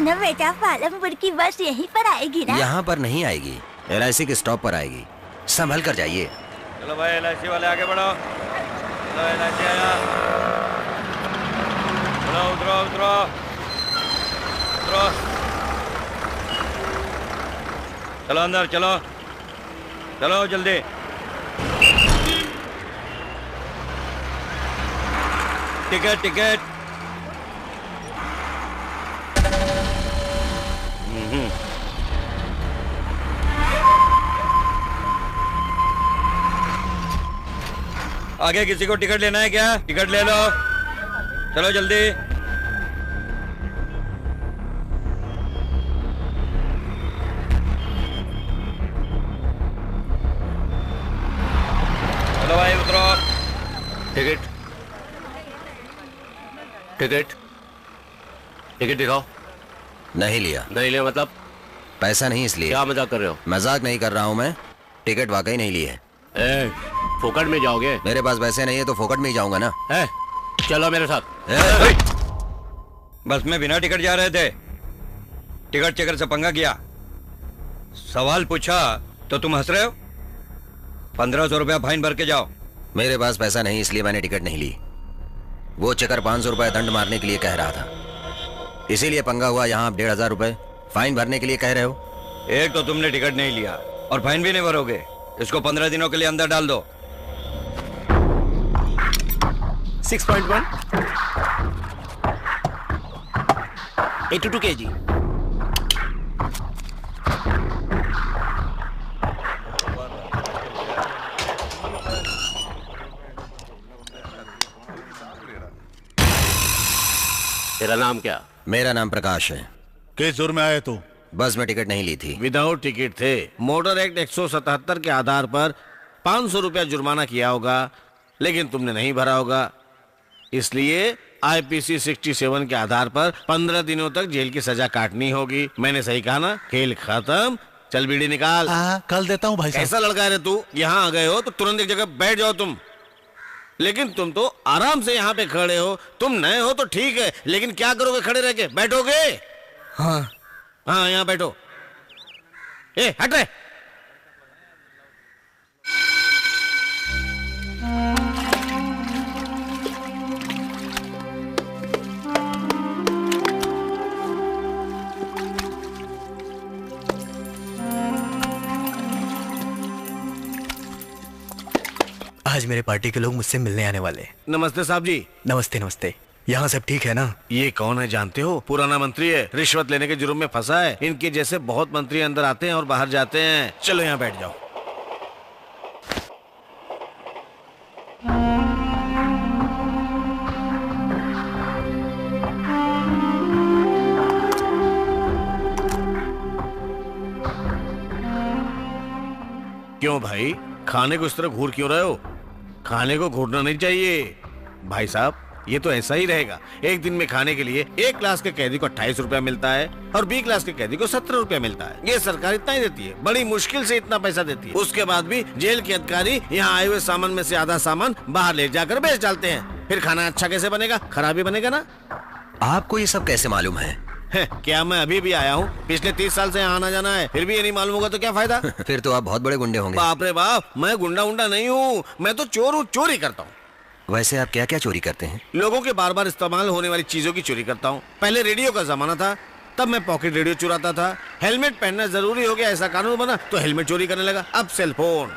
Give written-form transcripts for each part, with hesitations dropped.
ना बेटा, पालमपुर की बस यहीं पर आएगी ना? यहाँ पर नहीं आएगी, LIC के स्टॉप पर आएगी। संभल कर जाइए। चलो भाई, LIC वाले आगे बढ़ो। चलो LIC आया। चलो उतरो उतरो उतरो। चलो अंदर चलो, चलो जल्दी। Ticket ticket. आगे किसी को टिकट लेना है क्या? टिकट ले लो, चलो जल्दी। चलो भाई उतरो। टिकट टिकट टिकट दिखाओ। नहीं लिया। नहीं लिया मतलब? पैसा नहीं इसलिए। क्या मजाक कर रहे हो? मजाक नहीं कर रहा हूँ मैं, टिकट वाकई नहीं ली है। फोकट में जाओगे? मेरे पास पैसे नहीं है तो फोकट में ही जाऊंगा ना। चलो मेरे साथ। बस में बिना टिकट जा रहे थे, टिकट चेकर से पंगा किया, सवाल पूछा तो तुम हंस रहे हो। 1500 रुपया फाइन भर के जाओ। मेरे पास पैसा नहीं इसलिए मैंने टिकट नहीं ली। वो चेकर 500 रुपए दंड मारने के लिए कह रहा था, इसीलिए पंगा हुआ। यहाँ आप 1500 रुपए फाइन भरने के लिए कह रहे हो। एक तो तुमने टिकट नहीं लिया और फाइन भी नहीं भरोगे। इसको 15 दिनों के लिए अंदर डाल दो। 6.1 82 kg। तेरा नाम क्या? मेरा नाम प्रकाश है। किस जोर में आए तो? बस में टिकट नहीं ली थी। विदाउट टिकट थे। मोटर एक्ट 177 के आधार पर 500 रुपया जुर्माना किया होगा, लेकिन तुमने नहीं भरा होगा, इसलिए IPC 67 के आधार पर 15 दिनों तक जेल की सजा काटनी होगी। मैंने सही कहा ना? खेल खत्म। चल बीड़ी निकाल। कल देता हूँ भाई साहब। कैसा लड़का है रे तू? यहाँ आ गए हो तो तुरंत एक जगह बैठ जाओ तुम, लेकिन तुम तो आराम से यहाँ पे खड़े हो। तुम नए हो तो ठीक है, लेकिन क्या करोगे खड़े रह के? बैठोगे? हाँ हाँ यहाँ बैठो। हट रहे। आज मेरे पार्टी के लोग मुझसे मिलने आने वाले हैं। नमस्ते साहब जी। नमस्ते नमस्ते। यहाँ सब ठीक है ना? ये कौन है जानते हो? पुराना मंत्री है, रिश्वत लेने के जुर्म में फंसा है। इनके जैसे बहुत मंत्री अंदर आते हैं और बाहर जाते हैं। चलो यहाँ बैठ जाओ। क्यों भाई, खाने को इस तरह घूर क्यों रहे हो? खाने को घूरना नहीं चाहिए भाई साहब, ये तो ऐसा ही रहेगा। एक दिन में खाने के लिए एक क्लास के कैदी को 28 रुपया मिलता है और B क्लास के कैदी को 17 रुपया मिलता है। ये सरकार इतना ही देती है, बड़ी मुश्किल से इतना पैसा देती है। उसके बाद भी जेल के अधिकारी यहाँ आए हुए सामान में से आधा सामान बाहर ले जाकर बेच डालते हैं। फिर खाना अच्छा कैसे बनेगा? खराब ही बनेगा ना। आपको ये सब कैसे मालूम है? क्या मैं अभी भी आया हूँ? पिछले 30 साल से यहाँ आना जाना है, फिर भी ये नहीं मालूम होगा तो क्या फायदा? फिर तो आप बहुत बड़े गुंडे होंगे। बाप रे बाप, मैं गुंडा उंडा नहीं हूँ, मैं तो चोर हूँ, चोरी करता हूँ। वैसे आप क्या क्या चोरी करते हैं? लोगों के बार बार इस्तेमाल होने वाली चीजों की चोरी करता हूँ। पहले रेडियो का जमाना था, तब मैं पॉकेट रेडियो चुराता था। हेलमेट पहनना जरूरी हो गया, ऐसा कानून बना तो हेलमेट चोरी करने लगा। अब सेल फोन।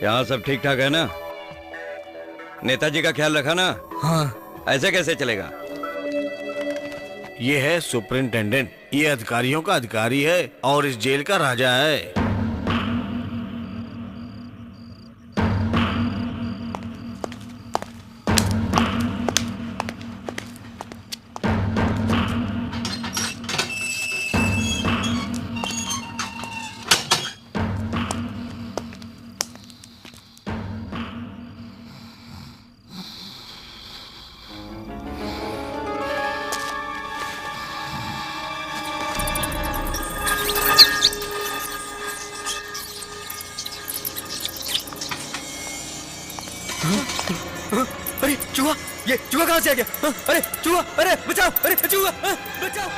यहाँ सब ठीक ठाक है ना? नेताजी का ख्याल रखा ना? हाँ। ऐसे कैसे चलेगा? ये है सुपरिंटेंडेंट, ये अधिकारियों का अधिकारी है और इस जेल का राजा है। अरे चूहा, ये चूहा कहाँ से आ गया? अरे चूहा, अरे बचाओ, अरे चूहा, बचाओ।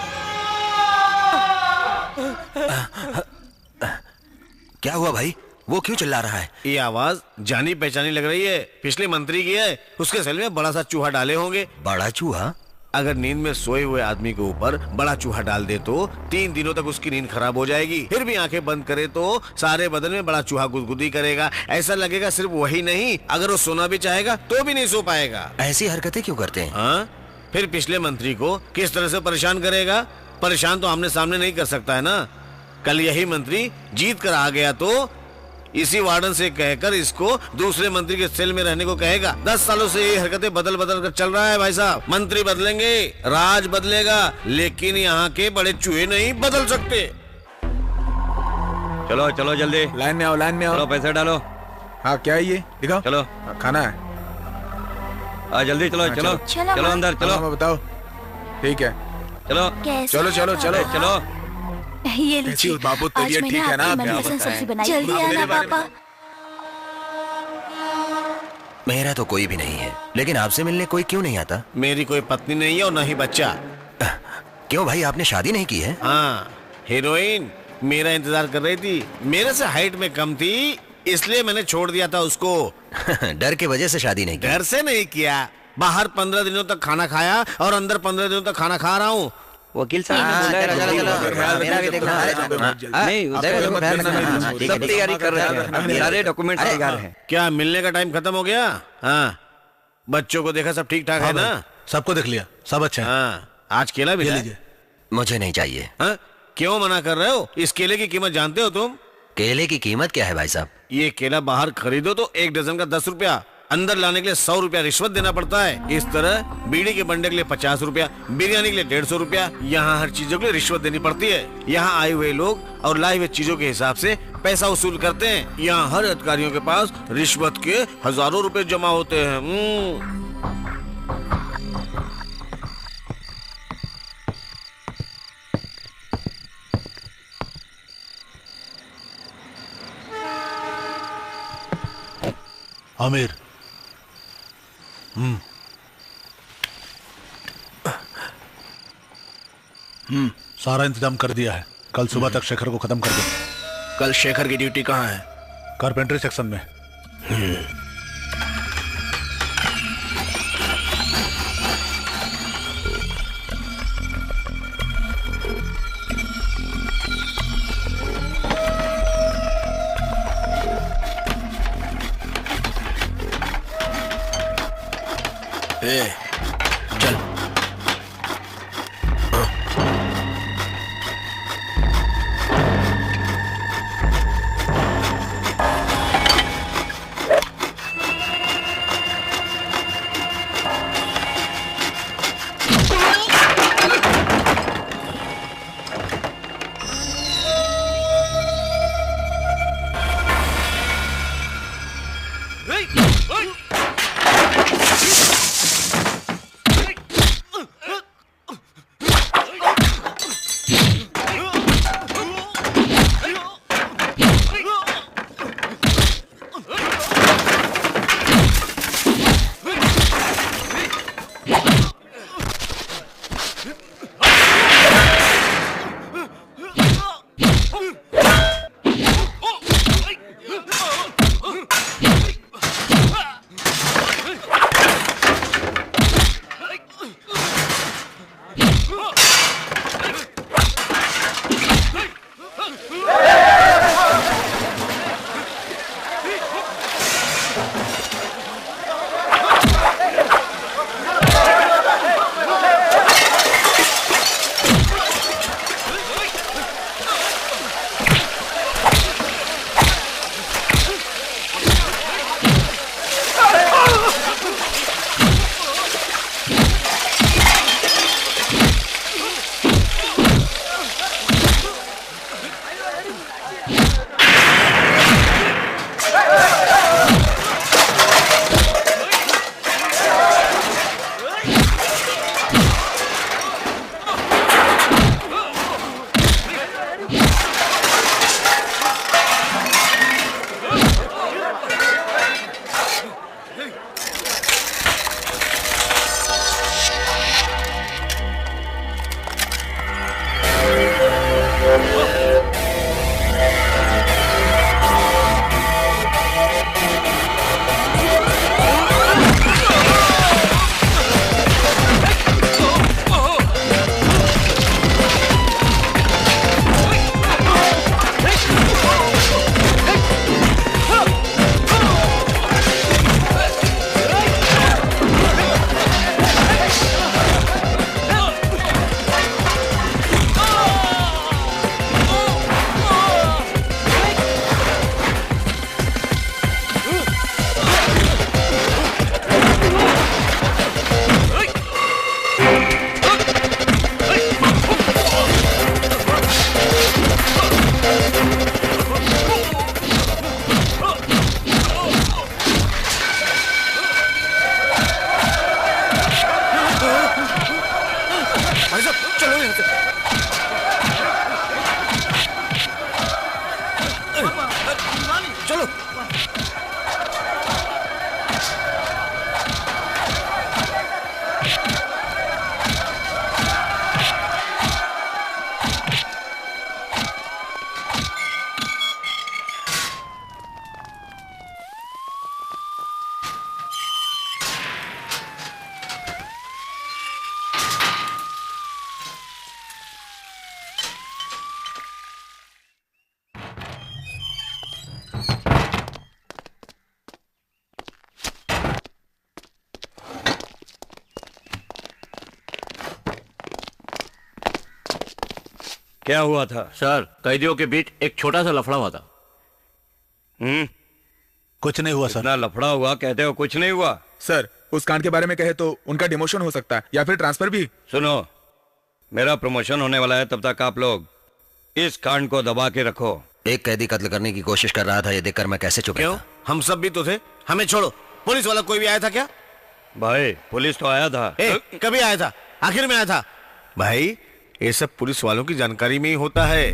क्या हुआ भाई? वो क्यों चिल्ला रहा है? ये आवाज जानी पहचानी लग रही है, पिछले मंत्री की है। उसके सेल में बड़ा सा चूहा डाले होंगे। बड़ा चूहा? अगर नींद में सोए हुए आदमी के ऊपर बड़ा चूहा डाल दे तो 3 दिनों तक उसकी नींद खराब हो जाएगी। फिर भी आंखें बंद करे तो सारे बदन में बड़ा चूहा गुदगुदी करेगा। ऐसा लगेगा सिर्फ वही नहीं, अगर वो सोना भी चाहेगा तो भी नहीं सो पाएगा। ऐसी हरकतें क्यों करते हैं? हाँ, फिर पिछले मंत्री को किस तरह से परेशान करेगा? परेशान तो आमने सामने नहीं कर सकता है ना। कल यही मंत्री जीत कर आ गया तो इसी वार्डन से कहकर इसको दूसरे मंत्री के सेल में रहने को कहेगा। 10 सालों से ये हरकतें बदल बदल कर चल रहा है भाई साहब। मंत्री बदलेंगे, राज बदलेगा, लेकिन यहाँ के बड़े चूहे नहीं बदल सकते। चलो चलो जल्दी लाइन में आओ, लाइन में आओ। चलो पैसे डालो। हाँ क्या है ये दिखाओ। चलो खाना है। जल्दी चलो चलो चलो, चलो अंदर चलो। हाँ, बताओ। ठीक है चलो कैसे चलो हैं चलो आप? चलो चलो। ये कैसी लीजिए। हो बाबू? आज तबीयत मैंने ठीक है ना? आपकी क्या मनपसंद बताएं? सब्जी बनाई। जल्दी आना पापा। मेरा तो कोई भी नहीं है, लेकिन आपसे मिलने कोई क्यों नहीं आता? मेरी कोई पत्नी नहीं है और न ही बच्चा। क्यों भाई, आपने शादी नहीं की है? हाँ, हीरोइन मेरा इंतजार कर रही थी। मेरे से हाइट में कम थी, इसलिए मैंने छोड़ दिया था उसको। डर की वजह से शादी नहीं की? घर से नहीं किया, बाहर 15 दिनों तक खाना खाया और अंदर 15 दिनों तक खाना खा रहा हूँ। वकील साहब ने बोला है मेरा भी देखना है। नहीं सब तैयारी कर रहे हैं, सारे डॉक्यूमेंट तैयार हैं। क्या मिलने का टाइम खत्म हो गया? हाँ, बच्चों को देखा सब ठीक ठाक है ना? सबको देख लिया, सब अच्छा है। हाँ, आज केला भी ये लाए? लीजिए। मुझे नहीं चाहिए। हाँ, क्यों मना कर रहे हो? इस केले की कीमत जानते हो तुम? केले की कीमत क्या है भाई साहब? ये केला बाहर खरीदो तो 1 डजन का 10 रुपया, अंदर लाने के लिए 100 रुपया रिश्वत देना पड़ता है। इस तरह बीड़ी के बंडे के लिए 50 रुपया, बिरयानी के लिए 150 रुपया। यहाँ हर चीजों के लिए रिश्वत देनी पड़ती है। यहाँ आए हुए लोग और लाई हुए चीजों के हिसाब से पैसा वसूल करते हैं। यहाँ हर अधिकारियों के पास रिश्वत के हजारों रुपए जमा होते हैं। आमिर, सारा इंतजाम कर दिया है। कल सुबह तक शेखर को खत्म कर दो। कल शेखर की ड्यूटी कहाँ है? कारपेंटरी सेक्शन में। चल। यहाँ से। चलो। क्या हुआ था? सर, कैदियों के बीच एक छोटा सा लफड़ा हुआ था। कुछ नहीं हुआ सर। इतना लफड़ा हुआ कहते हो कुछ नहीं हुआ? सर, उस कांड के बारे में कहे तो उनका डिमोशन हो सकता है या फिर ट्रांसफर भी। सुनो, मेरा प्रमोशन होने वाला है, तब तक आप लोग इस कांड को दबा के रखो। एक कैदी कत्ल करने की कोशिश कर रहा था, ये देखकर मैं कैसे चुप क्यों? रहा? हम सब भी तो थे। हमें छोड़ो, पुलिस वाला कोई भी आया था क्या? भाई पुलिस तो आया था। कभी आया था? आखिर में आया था? भाई ये सब पुलिस वालों की जानकारी में ही होता है।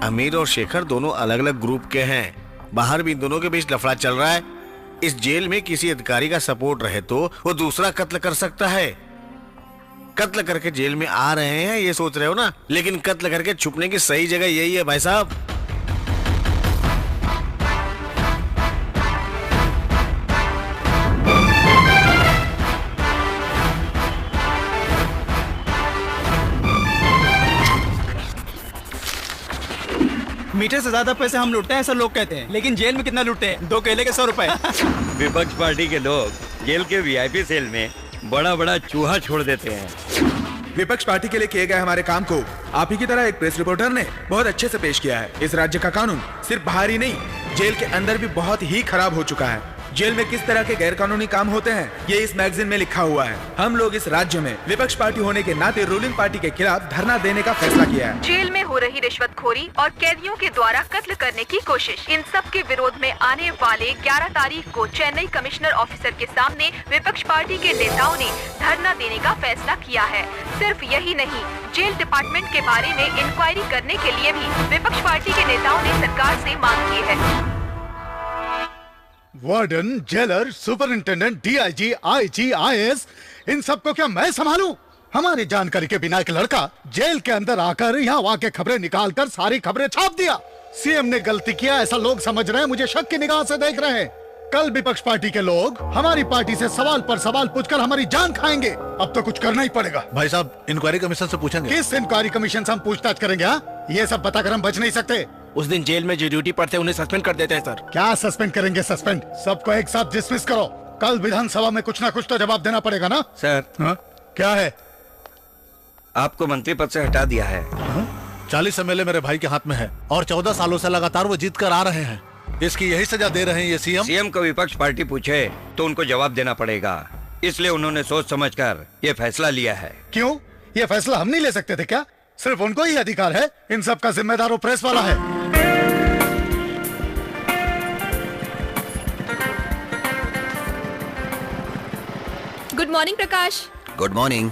अमीर और शेखर दोनों अलग अलग ग्रुप के हैं। बाहर भी इन दोनों के बीच लफड़ा चल रहा है। इस जेल में किसी अधिकारी का सपोर्ट रहे तो वो दूसरा कत्ल कर सकता है। कत्ल करके जेल में आ रहे हैं ये सोच रहे हो ना, लेकिन कत्ल करके छुपने की सही जगह यही है भाई साहब। मीटर से ज्यादा पैसे हम लूटते हैं ऐसा लोग कहते हैं, लेकिन जेल में कितना लूटते हैं? 2 केले के 100 रुपए। विपक्ष पार्टी के लोग जेल के वीआईपी सेल में बड़ा बड़ा चूहा छोड़ देते हैं। विपक्ष पार्टी के लिए किए गए हमारे काम को आप ही की तरह एक प्रेस रिपोर्टर ने बहुत अच्छे से पेश किया है। इस राज्य का कानून सिर्फ बाहर ही नहीं, जेल के अंदर भी बहुत ही खराब हो चुका है। जेल में किस तरह के गैर कानूनी काम होते हैं ये इस मैगजीन में लिखा हुआ है। हम लोग इस राज्य में विपक्ष पार्टी होने के नाते रूलिंग पार्टी के खिलाफ धरना देने का फैसला किया है। जेल में हो रही रिश्वतखोरी और कैदियों के द्वारा कत्ल करने की कोशिश, इन सब के विरोध में आने वाले 11 तारीख को चेन्नई कमिश्नर ऑफिसर के सामने विपक्ष पार्टी के नेताओं ने धरना देने का फैसला किया है। सिर्फ यही नहीं, जेल डिपार्टमेंट के बारे में इंक्वायरी करने के लिए भी विपक्ष पार्टी के नेताओं ने सरकार से मांग की है। Warden, jailer, superintendent, DIG, IG, IAS, इन सबको क्या मैं संभालूं? हमारी जानकारी के बिना एक लड़का जेल के अंदर आकर यहाँ वहाँ के खबरें निकालकर सारी खबरें छाप दिया। सीएम ने गलती किया ऐसा लोग समझ रहे हैं, मुझे शक की निगाह से देख रहे हैं। कल विपक्ष पार्टी के लोग हमारी पार्टी से सवाल पर सवाल पूछकर हमारी जान खाएंगे। अब तो कुछ करना ही पड़ेगा। भाई साहब, इंक्वायरी कमीशन से पूछेंगे। किस इंक्वायरी कमीशन से हम पूछताछ करेंगे? हाँ, ये सब बताकर हम बच नहीं सकते। उस दिन जेल में जो ड्यूटी पड़ते हैं उन्हें सस्पेंड कर देते हैं सर। क्या सस्पेंड करेंगे? सस्पेंड सबको एक साथ डिसमिस करो। कल विधानसभा में कुछ ना कुछ तो जवाब देना पड़ेगा ना सर। हाँ? क्या है? आपको मंत्री पद से हटा दिया है। 40 एमएलए मेरे भाई के हाथ में है और 14 सालों से लगातार वो जीत कर आ रहे हैं। इसकी यही सजा दे रहे हैं ये सीएम को विपक्ष पार्टी पूछे तो उनको जवाब देना पड़ेगा, इसलिए उन्होंने सोच समझकर ये फैसला लिया है। क्यों? ये फैसला हम नहीं ले सकते थे क्या? सिर्फ उनको ही अधिकार है? इन सब का जिम्मेदार वो प्रेस वाला है। Good morning Prakash. Good morning.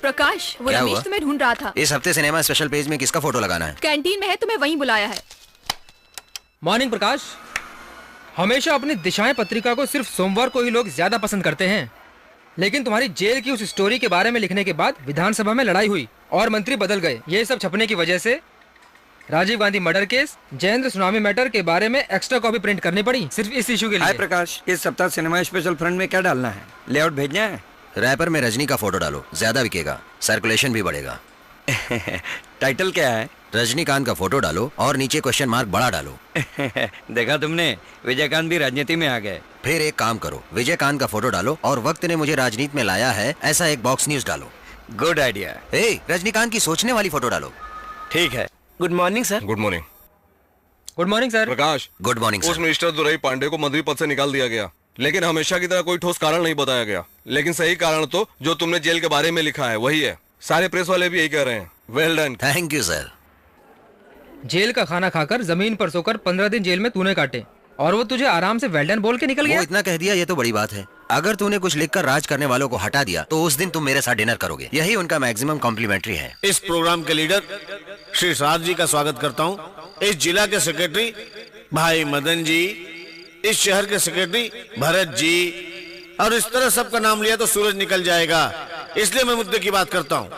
Prakash, वो क्या रमेश हुआ? तुम्हें ढूंढ रहा था। इस हफ्ते सिनेमा स्पेशल पेज में किसका फोटो लगाना है? कैंटीन में है, तुम्हें वहीं बुलाया है। मॉर्निंग प्रकाश, हमेशा अपनी दिशाएं पत्रिका को सिर्फ सोमवार को ही लोग ज्यादा पसंद करते हैं, लेकिन तुम्हारी जेल की उस स्टोरी के बारे में लिखने के बाद विधानसभा में लड़ाई हुई और मंत्री बदल गए। ये सब छपने की वजह से राजीव गांधी मर्डर केस, जयेंद्र सुनामी मैटर के बारे में एक्स्ट्रा कॉपी प्रिंट करनी पड़ी सिर्फ इस इशू के लिए। हाय प्रकाश, इस सप्ताह सिनेमा स्पेशल फ्रंट में क्या डालना है? लेआउट भेजना है? रैपर में रजनी का फोटो डालो, ज्यादा बिकेगा, सर्कुलेशन भी बढ़ेगा। टाइटल क्या है? रजनीकांत का फोटो डालो और नीचे क्वेश्चन मार्क बड़ा डालो। देखा तुमने, विजयकांत भी राजनीति में आ गए। फिर एक काम करो, विजयकांत का फोटो डालो और वक्त ने मुझे राजनीति में लाया है ऐसा एक बॉक्स न्यूज डालो। Good idea. रजनीकांत की सोचने वाली फोटो डालो। ठीक है। Good morning sir. Good morning. Good morning sir. Prakash, good morning उस मिनिस्टर दुरई पांडे को मंत्री पद से निकाल दिया गया, लेकिन हमेशा की तरह कोई ठोस कारण नहीं बताया गया। लेकिन सही कारण तो जो तुमने जेल के बारे में लिखा है वही है। सारे प्रेस वाले भी यही कह रहे हैं। Well done. Thank you sir. Jail का खाना खाकर जमीन पर सोकर 15 दिन जेल में तूने काटे और वो तुझे आराम से वेल डन बोल के निकल गया। वो इतना कह दिया ये तो बड़ी बात है। अगर तूने कुछ लिखकर राज करने वालों को हटा दिया तो उस दिन तुम मेरे साथ डिनर करोगे। यही उनका मैक्सिमम कॉम्प्लीमेंट्री है। इस प्रोग्राम के लीडर श्री साज जी का स्वागत करता हूँ। इस जिला के सेक्रेटरी भाई मदन जी, इस शहर के सेक्रेटरी भरत जी, और इस तरह सबका नाम लिया तो सूरज निकल जाएगा, इसलिए मैं मुद्दे की बात करता हूँ।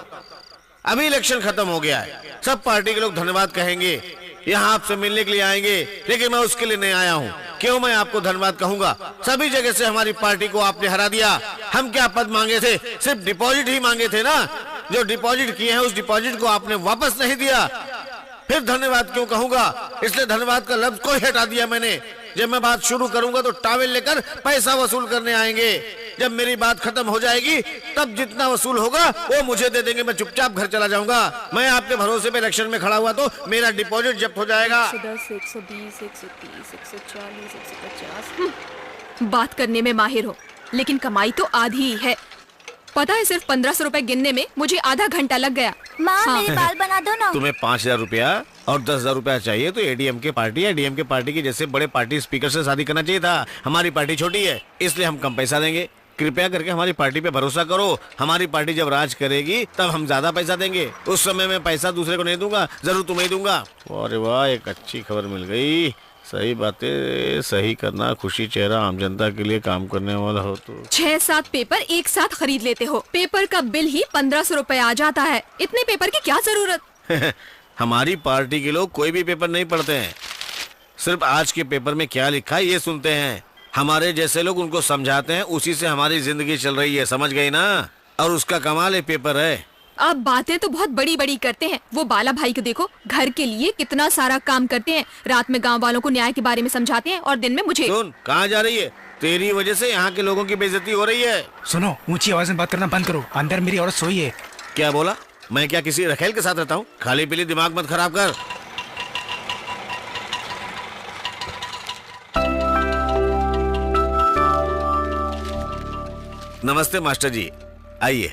अभी इलेक्शन खत्म हो गया है, सब पार्टी के लोग धन्यवाद कहेंगे, यहाँ आपसे मिलने के लिए आएंगे, लेकिन मैं उसके लिए नहीं आया हूँ। क्यों मैं आपको धन्यवाद कहूंगा? सभी जगह से हमारी पार्टी को आपने हरा दिया। हम क्या पद मांगे थे? सिर्फ डिपॉजिट ही मांगे थे ना। जो डिपॉजिट किए हैं उस डिपॉजिट को आपने वापस नहीं दिया, फिर धन्यवाद क्यों कहूंगा? इसलिए धन्यवाद का लफ्ज को ही हटा दिया मैंने। जब मैं बात शुरू करूंगा तो टावेल लेकर पैसा वसूल करने आएंगे। जब मेरी बात खत्म हो जाएगी तब जितना वसूल होगा वो मुझे दे देंगे। मैं चुपचाप घर चला जाऊंगा। मैं आपके भरोसे पे इलेक्शन में खड़ा हुआ तो मेरा डिपॉजिट जब्त हो जाएगा। 110, 120, 130, 140, 150। बात करने में माहिर हो, लेकिन कमाई तो आधी ही है। पता है, सिर्फ 1500 रुपए गिनने में मुझे आधा घंटा लग गया। माँ मेरे बाल बना दो ना। तुम्हें 5000 रुपया और 10,000 रुपया चाहिए तो एडीएम के पार्टी या डीएम के पार्टी के जैसे बड़े पार्टी स्पीकर से शादी करना चाहिए था। हमारी पार्टी छोटी है इसलिए हम कम पैसा देंगे। कृपया करके हमारी पार्टी पे भरोसा करो। हमारी पार्टी जब राज करेगी तब हम ज्यादा पैसा देंगे। उस समय मैं पैसा दूसरे को नहीं दूंगा, जरूर तुम्हें दूंगा। अरे वाह, एक अच्छी खबर मिल गई। सही बातें सही करना, खुशी चेहरा, आम जनता के लिए काम करने वाला हो तो। 6-7 पेपर एक साथ खरीद लेते हो, पेपर का बिल ही 1500 रुपए आ जाता है। इतने पेपर की क्या जरूरत? हमारी पार्टी के लोग कोई भी पेपर नहीं पढ़ते हैं, सिर्फ आज के पेपर में क्या लिखा है ये सुनते हैं। हमारे जैसे लोग उनको समझाते हैं, उसी से हमारी जिंदगी चल रही है, समझ गई ना? और उसका कमाल है पेपर है। आप बातें तो बहुत बड़ी बड़ी करते हैं। वो बाला भाई को देखो, घर के लिए कितना सारा काम करते हैं। रात में गांव वालों को न्याय के बारे में समझाते हैं और दिन में मुझे। सुन, कहाँ जा रही है? तेरी वजह से यहाँ के लोगों की बेइज्जती हो रही है। सुनो, ऊंची आवाज में बात करना बंद करो, अंदर मेरी औरत सोई है। क्या बोला? मैं क्या किसी रखेल के साथ रहता हूँ? खाली पीली दिमाग मत खराब कर। नमस्ते मास्टर जी, आइए।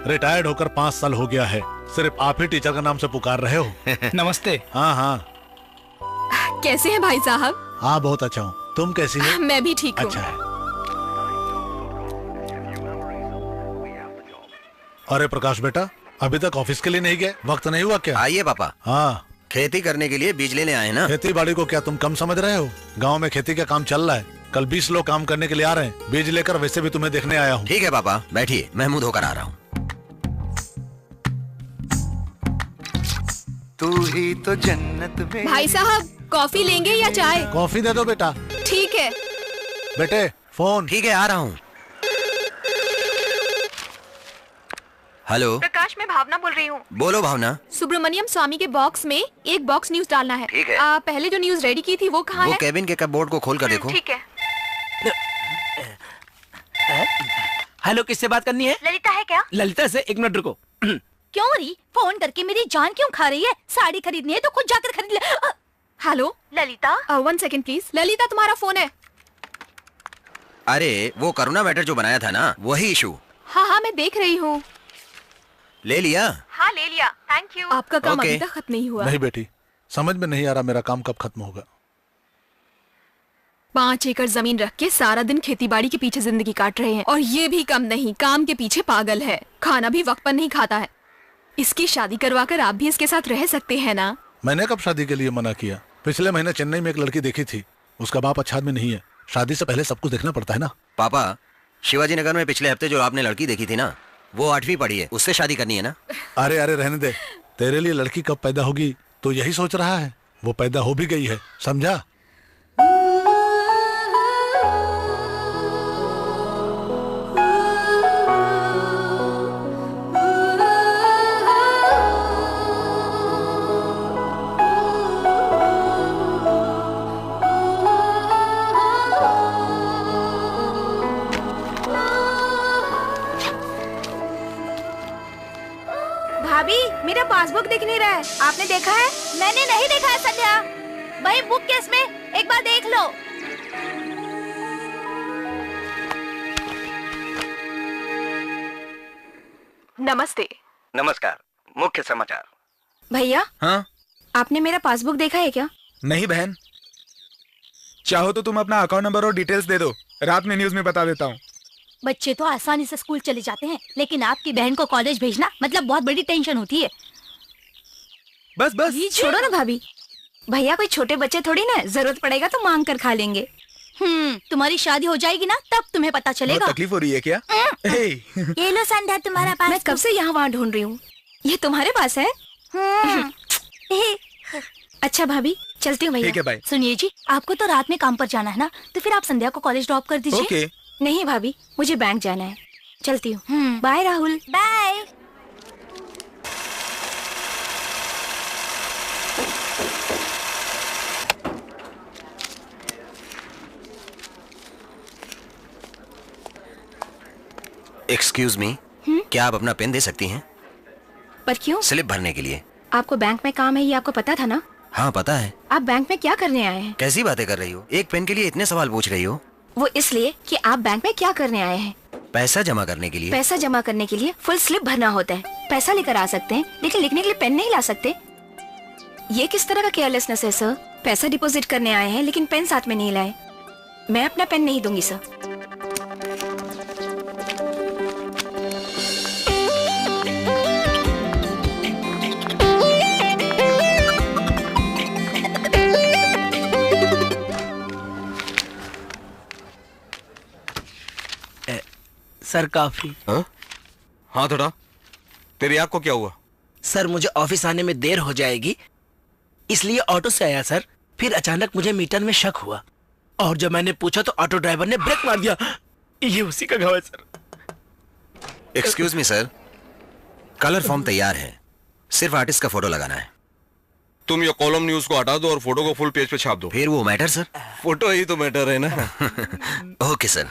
रिटायर्ड होकर 5 साल हो गया है, सिर्फ आप ही टीचर का नाम से पुकार रहे हो। नमस्ते। हाँ हाँ। कैसे हैं भाई साहब? हाँ बहुत अच्छा हूँ, तुम कैसी हो? मैं भी ठीक हूँ। अच्छा है। अरे प्रकाश बेटा, अभी तक ऑफिस के लिए नहीं गए? वक्त नहीं हुआ क्या? आइए पापा। हाँ, खेती करने के लिए बीज लेने आए ना। खेती बाड़ी को क्या तुम कम समझ रहे हो? गांव में खेती का काम चल रहा है। कल 20 लोग काम करने के लिए आ रहे हैं। बीज लेकर वैसे भी तुम्हें देखने आया हूँ। ठीक है पापा, बैठिए, मैं मुंह धोकर आ रहा हूँ। तू ही तो जन्नत में। भाई साहब, कॉफी लेंगे या चाय? कॉफी दे दो बेटा। ठीक है बेटे, फोन। ठीक है, आ रहा हूँ। हेलो प्रकाश, मैं भावना बोल रही हूँ। बोलो भावना। सुब्रमण्यम स्वामी के बॉक्स में एक बॉक्स न्यूज डालना है। ठीक है। पहले जो न्यूज रेडी की थी वो कहाँ वो है? केबिन के कपबोर्ड को खोल कर देखो। ठीक है। हेलो, किससे बात करनी है? ललिता है क्या? ललिता से, 1 मिनट रुको। क्यों री? फोन करके मेरी जान क्यों खा रही है? साड़ी खरीदनी है तो खुद जाकर खरीद ले। Hello Lalita. 1 second please. Lalita, तुम्हारा फोन है। अरे वो करुणा मैटर जो बनाया था ना, वही इशू। हाँ हाँ, मैं देख रही हूँ। ले लिया? हाँ ले लिया, थैंक यू। आपका काम ओके। अभी तक खत्म नहीं हुआ। नहीं बेटी, समझ में नहीं आ रहा मेरा काम कब खत्म होगा। 5 एकड़ जमीन रख के सारा दिन खेतीबाड़ी के पीछे जिंदगी काट रहे हैं, और ये भी कम नहीं, काम के पीछे पागल है। खाना भी वक्त पर नहीं खाता है। इसकी शादी करवाकर आप भी इसके साथ रह सकते हैं ना? मैंने कब शादी के लिए मना किया? पिछले महीने चेन्नई में एक लड़की देखी थी, उसका बाप अच्छा आदमी नहीं है। शादी से पहले सब कुछ देखना पड़ता है ना। पापा, शिवाजी नगर में पिछले हफ्ते जो आपने लड़की देखी थी ना, वो 8वीं पढ़ी है, उससे शादी करनी है ना? अरे अरे रहने दे, तेरे लिए लड़की कब पैदा होगी तो यही सोच रहा है। वो पैदा हो भी गई है, समझा? भाभी, मेरा पासबुक दिख नहीं रहा है। आपने देखा है? मैंने नहीं देखा है संध्या। भाई बुक केस में एक बार देख लो। नमस्ते। नमस्कार। मुख्य समाचार। भैया, हाँ? आपने मेरा पासबुक देखा है क्या? नहीं बहन, चाहो तो तुम अपना अकाउंट नंबर और डिटेल्स दे दो, रात में न्यूज में बता देता हूँ। बच्चे तो आसानी से स्कूल चले जाते हैं, लेकिन आपकी बहन को कॉलेज भेजना मतलब बहुत बड़ी टेंशन होती है। बस बस ये छोड़ो ना भाभी, भैया कोई छोटे बच्चे थोड़ी ना, जरूरत पड़ेगा तो मांग कर खा लेंगे। तुम्हारी शादी हो जाएगी ना तब तुम्हें पता चलेगा। तकलीफ हो रही है क्या? ये लो संध्या तुम्हारा पास। मैं कब से यहाँ वहाँ ढूंढ रही हूँ, ये तुम्हारे पास है? अच्छा भाभी चलती हूँ ठीक है, भैया। बाय। सुनिए जी, आपको तो रात में काम पर जाना है ना, तो फिर आप संध्या को कॉलेज ड्रॉप कर दीजिए। ओके। नहीं भाभी, मुझे बैंक जाना है, चलती हूँ। Bye Rahul. Bye. Excuse me, क्या आप अपना पेन दे सकती हैं? पर क्यों? स्लिप भरने के लिए। आपको बैंक में काम है, ये आपको पता था ना? हाँ पता है। आप बैंक में क्या करने आए हैं? कैसी बातें कर रही हो, एक पेन के लिए इतने सवाल पूछ रही हो? वो इसलिए कि आप बैंक में क्या करने आए हैं। पैसा जमा करने के लिए। पैसा जमा करने के लिए फुल स्लिप भरना होता है। पैसा लेकर आ सकते हैं, लेकिन लिखने के लिए पेन नहीं ला सकते। ये किस तरह का केयरलेसनेस है सर? पैसा डिपॉजिट करने आए हैं लेकिन पेन साथ में नहीं लाए। मैं अपना पेन नहीं दूंगी सर। सर काफी। हाँ थोड़ा। तेरी आँख को क्या हुआ? सर मुझे ऑफिस आने में देर हो जाएगी, इसलिए ऑटो से आया सर। फिर अचानक मुझे मीटर में शक हुआ और जब मैंने पूछा तो ऑटो ड्राइवर ने ब्रेक मार दिया। ये उसी का घाव है सर। एक्सक्यूज मी सर, कलर फॉर्म तैयार है, सिर्फ आर्टिस्ट का फोटो लगाना है। तुम ये कॉलम न्यूज को हटा दो और फोटो को फुल पेज पे छाप दो। फिर वो मैटर सर? फोटो ही तो मैटर है ना। Okay sir.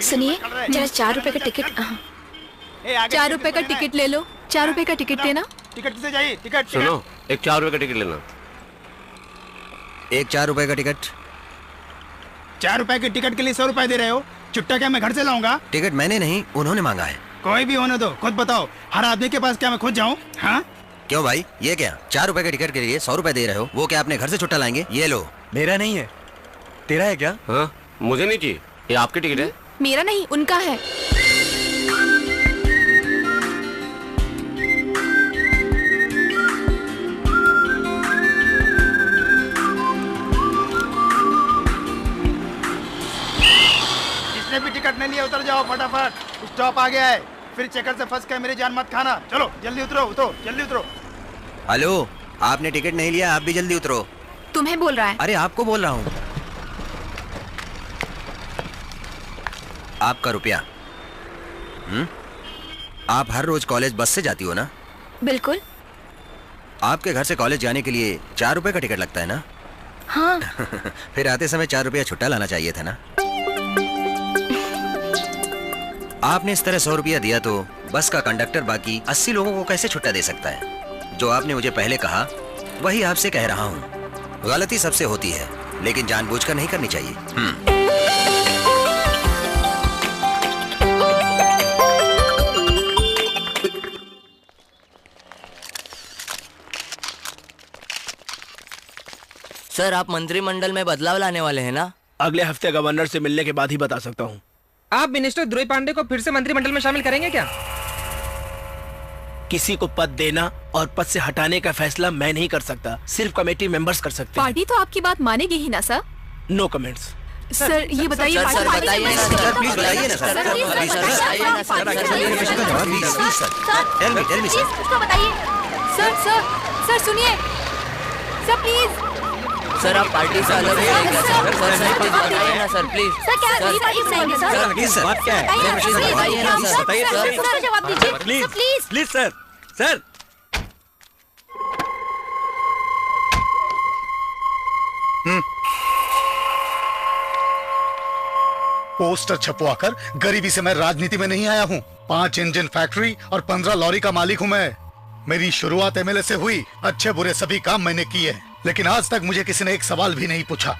सुनिए जरा 4 रुपए का टिकट। 4 रुपए का टिकट ले लो। 4 रुपए का टिकट देना। टिकट किसे चाहिए? टिकट सुनो, एक 4 रुपए का टिकट लेना। एक 4 रुपए का टिकट। 4 रुपए के टिकट के लिए 100 रुपए दे रहे हो? चुट्टा क्या मैं घर से लाऊंगा? टिकट मैंने नहीं, उन्होंने मांगा है। कोई भी होने दो, खुद बताओ। हर आदमी के पास क्या मैं खुद जाऊं? हाँ क्यों भाई, ये क्या 4 रुपए के टिकट के लिए 100 रुपए दे रहे हो? वो क्या अपने घर से छुट्टा लाएंगे? ये लो। मेरा नहीं है, तेरा है क्या? हाँ मुझे नहीं चाहिए, ये आपकी टिकट है। मेरा नहीं, उनका है। जिसने भी टिकट नहीं लिया उतर जाओ फटाफट, स्टॉप आ गया है। फिर चक्कर से फंस कर मेरी जान मत खाना। चलो जल्दी उतरो, उतरो जल्दी उतरो। हेलो, आपने टिकट नहीं लिया, आप भी जल्दी उतरो। तुम्हें बोल रहा है। अरे आपको बोल रहा हूँ। आपका रुपया। आप हर रोज कॉलेज बस से जाती हो ना? बिल्कुल। आपके घर से कॉलेज जाने के लिए 4 रुपए का टिकट लगता है ना? हाँ। फिर आते समय 4 रुपया छुट्टा लाना चाहिए था ना? आपने इस तरह 100 रुपया दिया तो बस का कंडक्टर बाकी 80 लोगों को कैसे छुट्टा दे सकता है? जो आपने मुझे पहले कहा वही आपसे कह रहा हूँ। गलती सबसे होती है, लेकिन जानबूझकर नहीं करनी चाहिए। सर आप मंत्रिमंडल में बदलाव लाने वाले हैं ना? अगले हफ्ते गवर्नर से मिलने के बाद ही बता सकता हूँ। आप मिनिस्टर ध्रुव पांडे को फिर से मंत्रिमंडल में शामिल करेंगे क्या? किसी को पद देना और पद से हटाने का फैसला मैं नहीं कर सकता, सिर्फ कमेटी मेंबर्स कर सकते हैं। पार्टी तो आपकी बात मानेगी ही ना सर? No comments. सर ये बताइए। सर बताइए ना सर, प्लीज बताइए ना सर, बताइए सर। सर सुनिए सर, प्लीज सर आप पार्टी से अलग हो क्या सर? सर प्लीज बताइए ना सर, प्लीज। सर क्या नहीं बताएंगे सर? प्लीज सर, बात क्या है? प्लीज बताइए ना सर, बताइए सर, जवाब दीजिए please please sir. Sir poster छपवाकर गरीबी से मैं राजनीति में नहीं आया हूँ। 5 इंजन फैक्ट्री और 15 लॉरी का मालिक हूँ मैं। मेरी शुरुआत एमएलए से हुई, अच्छे बुरे सभी काम मैंने किए, लेकिन आज तक मुझे किसी ने एक सवाल भी नहीं पूछा।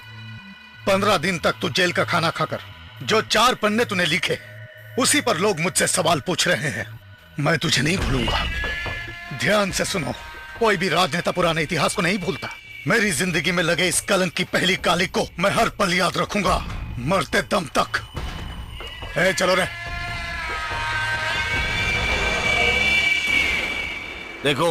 15 दिन तक तू जेल का खाना खाकर जो 4 पन्ने तूने लिखे, उसी पर लोग मुझसे सवाल पूछ रहे हैं। मैं तुझे नहीं भूलूंगा। ध्यान से सुनो, कोई भी राजनेता पुराने इतिहास को नहीं भूलता। मेरी जिंदगी में लगे इस कलंक की पहली काली को मैं हर पल याद रखूंगा, मरते दम तक। चलो रे। देखो,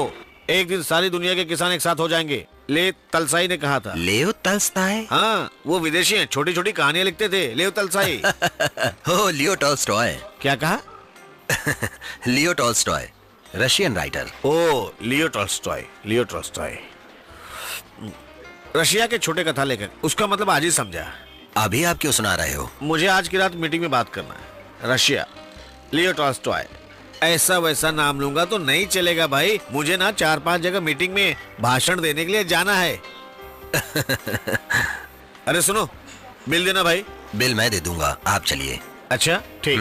एक दिन सारी दुनिया के किसान एक साथ हो जाएंगे। ले तलसाई ने कहा था। लेओ तलस्ताय? हाँ, वो विदेशी हैं, छोटी छोटी कहानियां लिखते थे। लेओ तलसाई। हो, लियो टॉल्स्टॉय। क्या कहा? Leo Tolstoy, Russian writer. Oh, Leo Tolstoy, Leo Tolstoy, Russia के छोटे कथा लेखक। उसका मतलब आज ही समझा। अभी आप क्यों सुना रहे हो? मुझे आज की रात मीटिंग में बात करना है। Russia, Leo Tolstoy. ऐसा वैसा नाम लूंगा तो नहीं चलेगा भाई। मुझे ना 4-5 जगह मीटिंग में भाषण देने के लिए जाना है। अरे सुनो, बिल देना भाई। बिल मैं दे दूंगा, आप चलिए। अच्छा ठीक।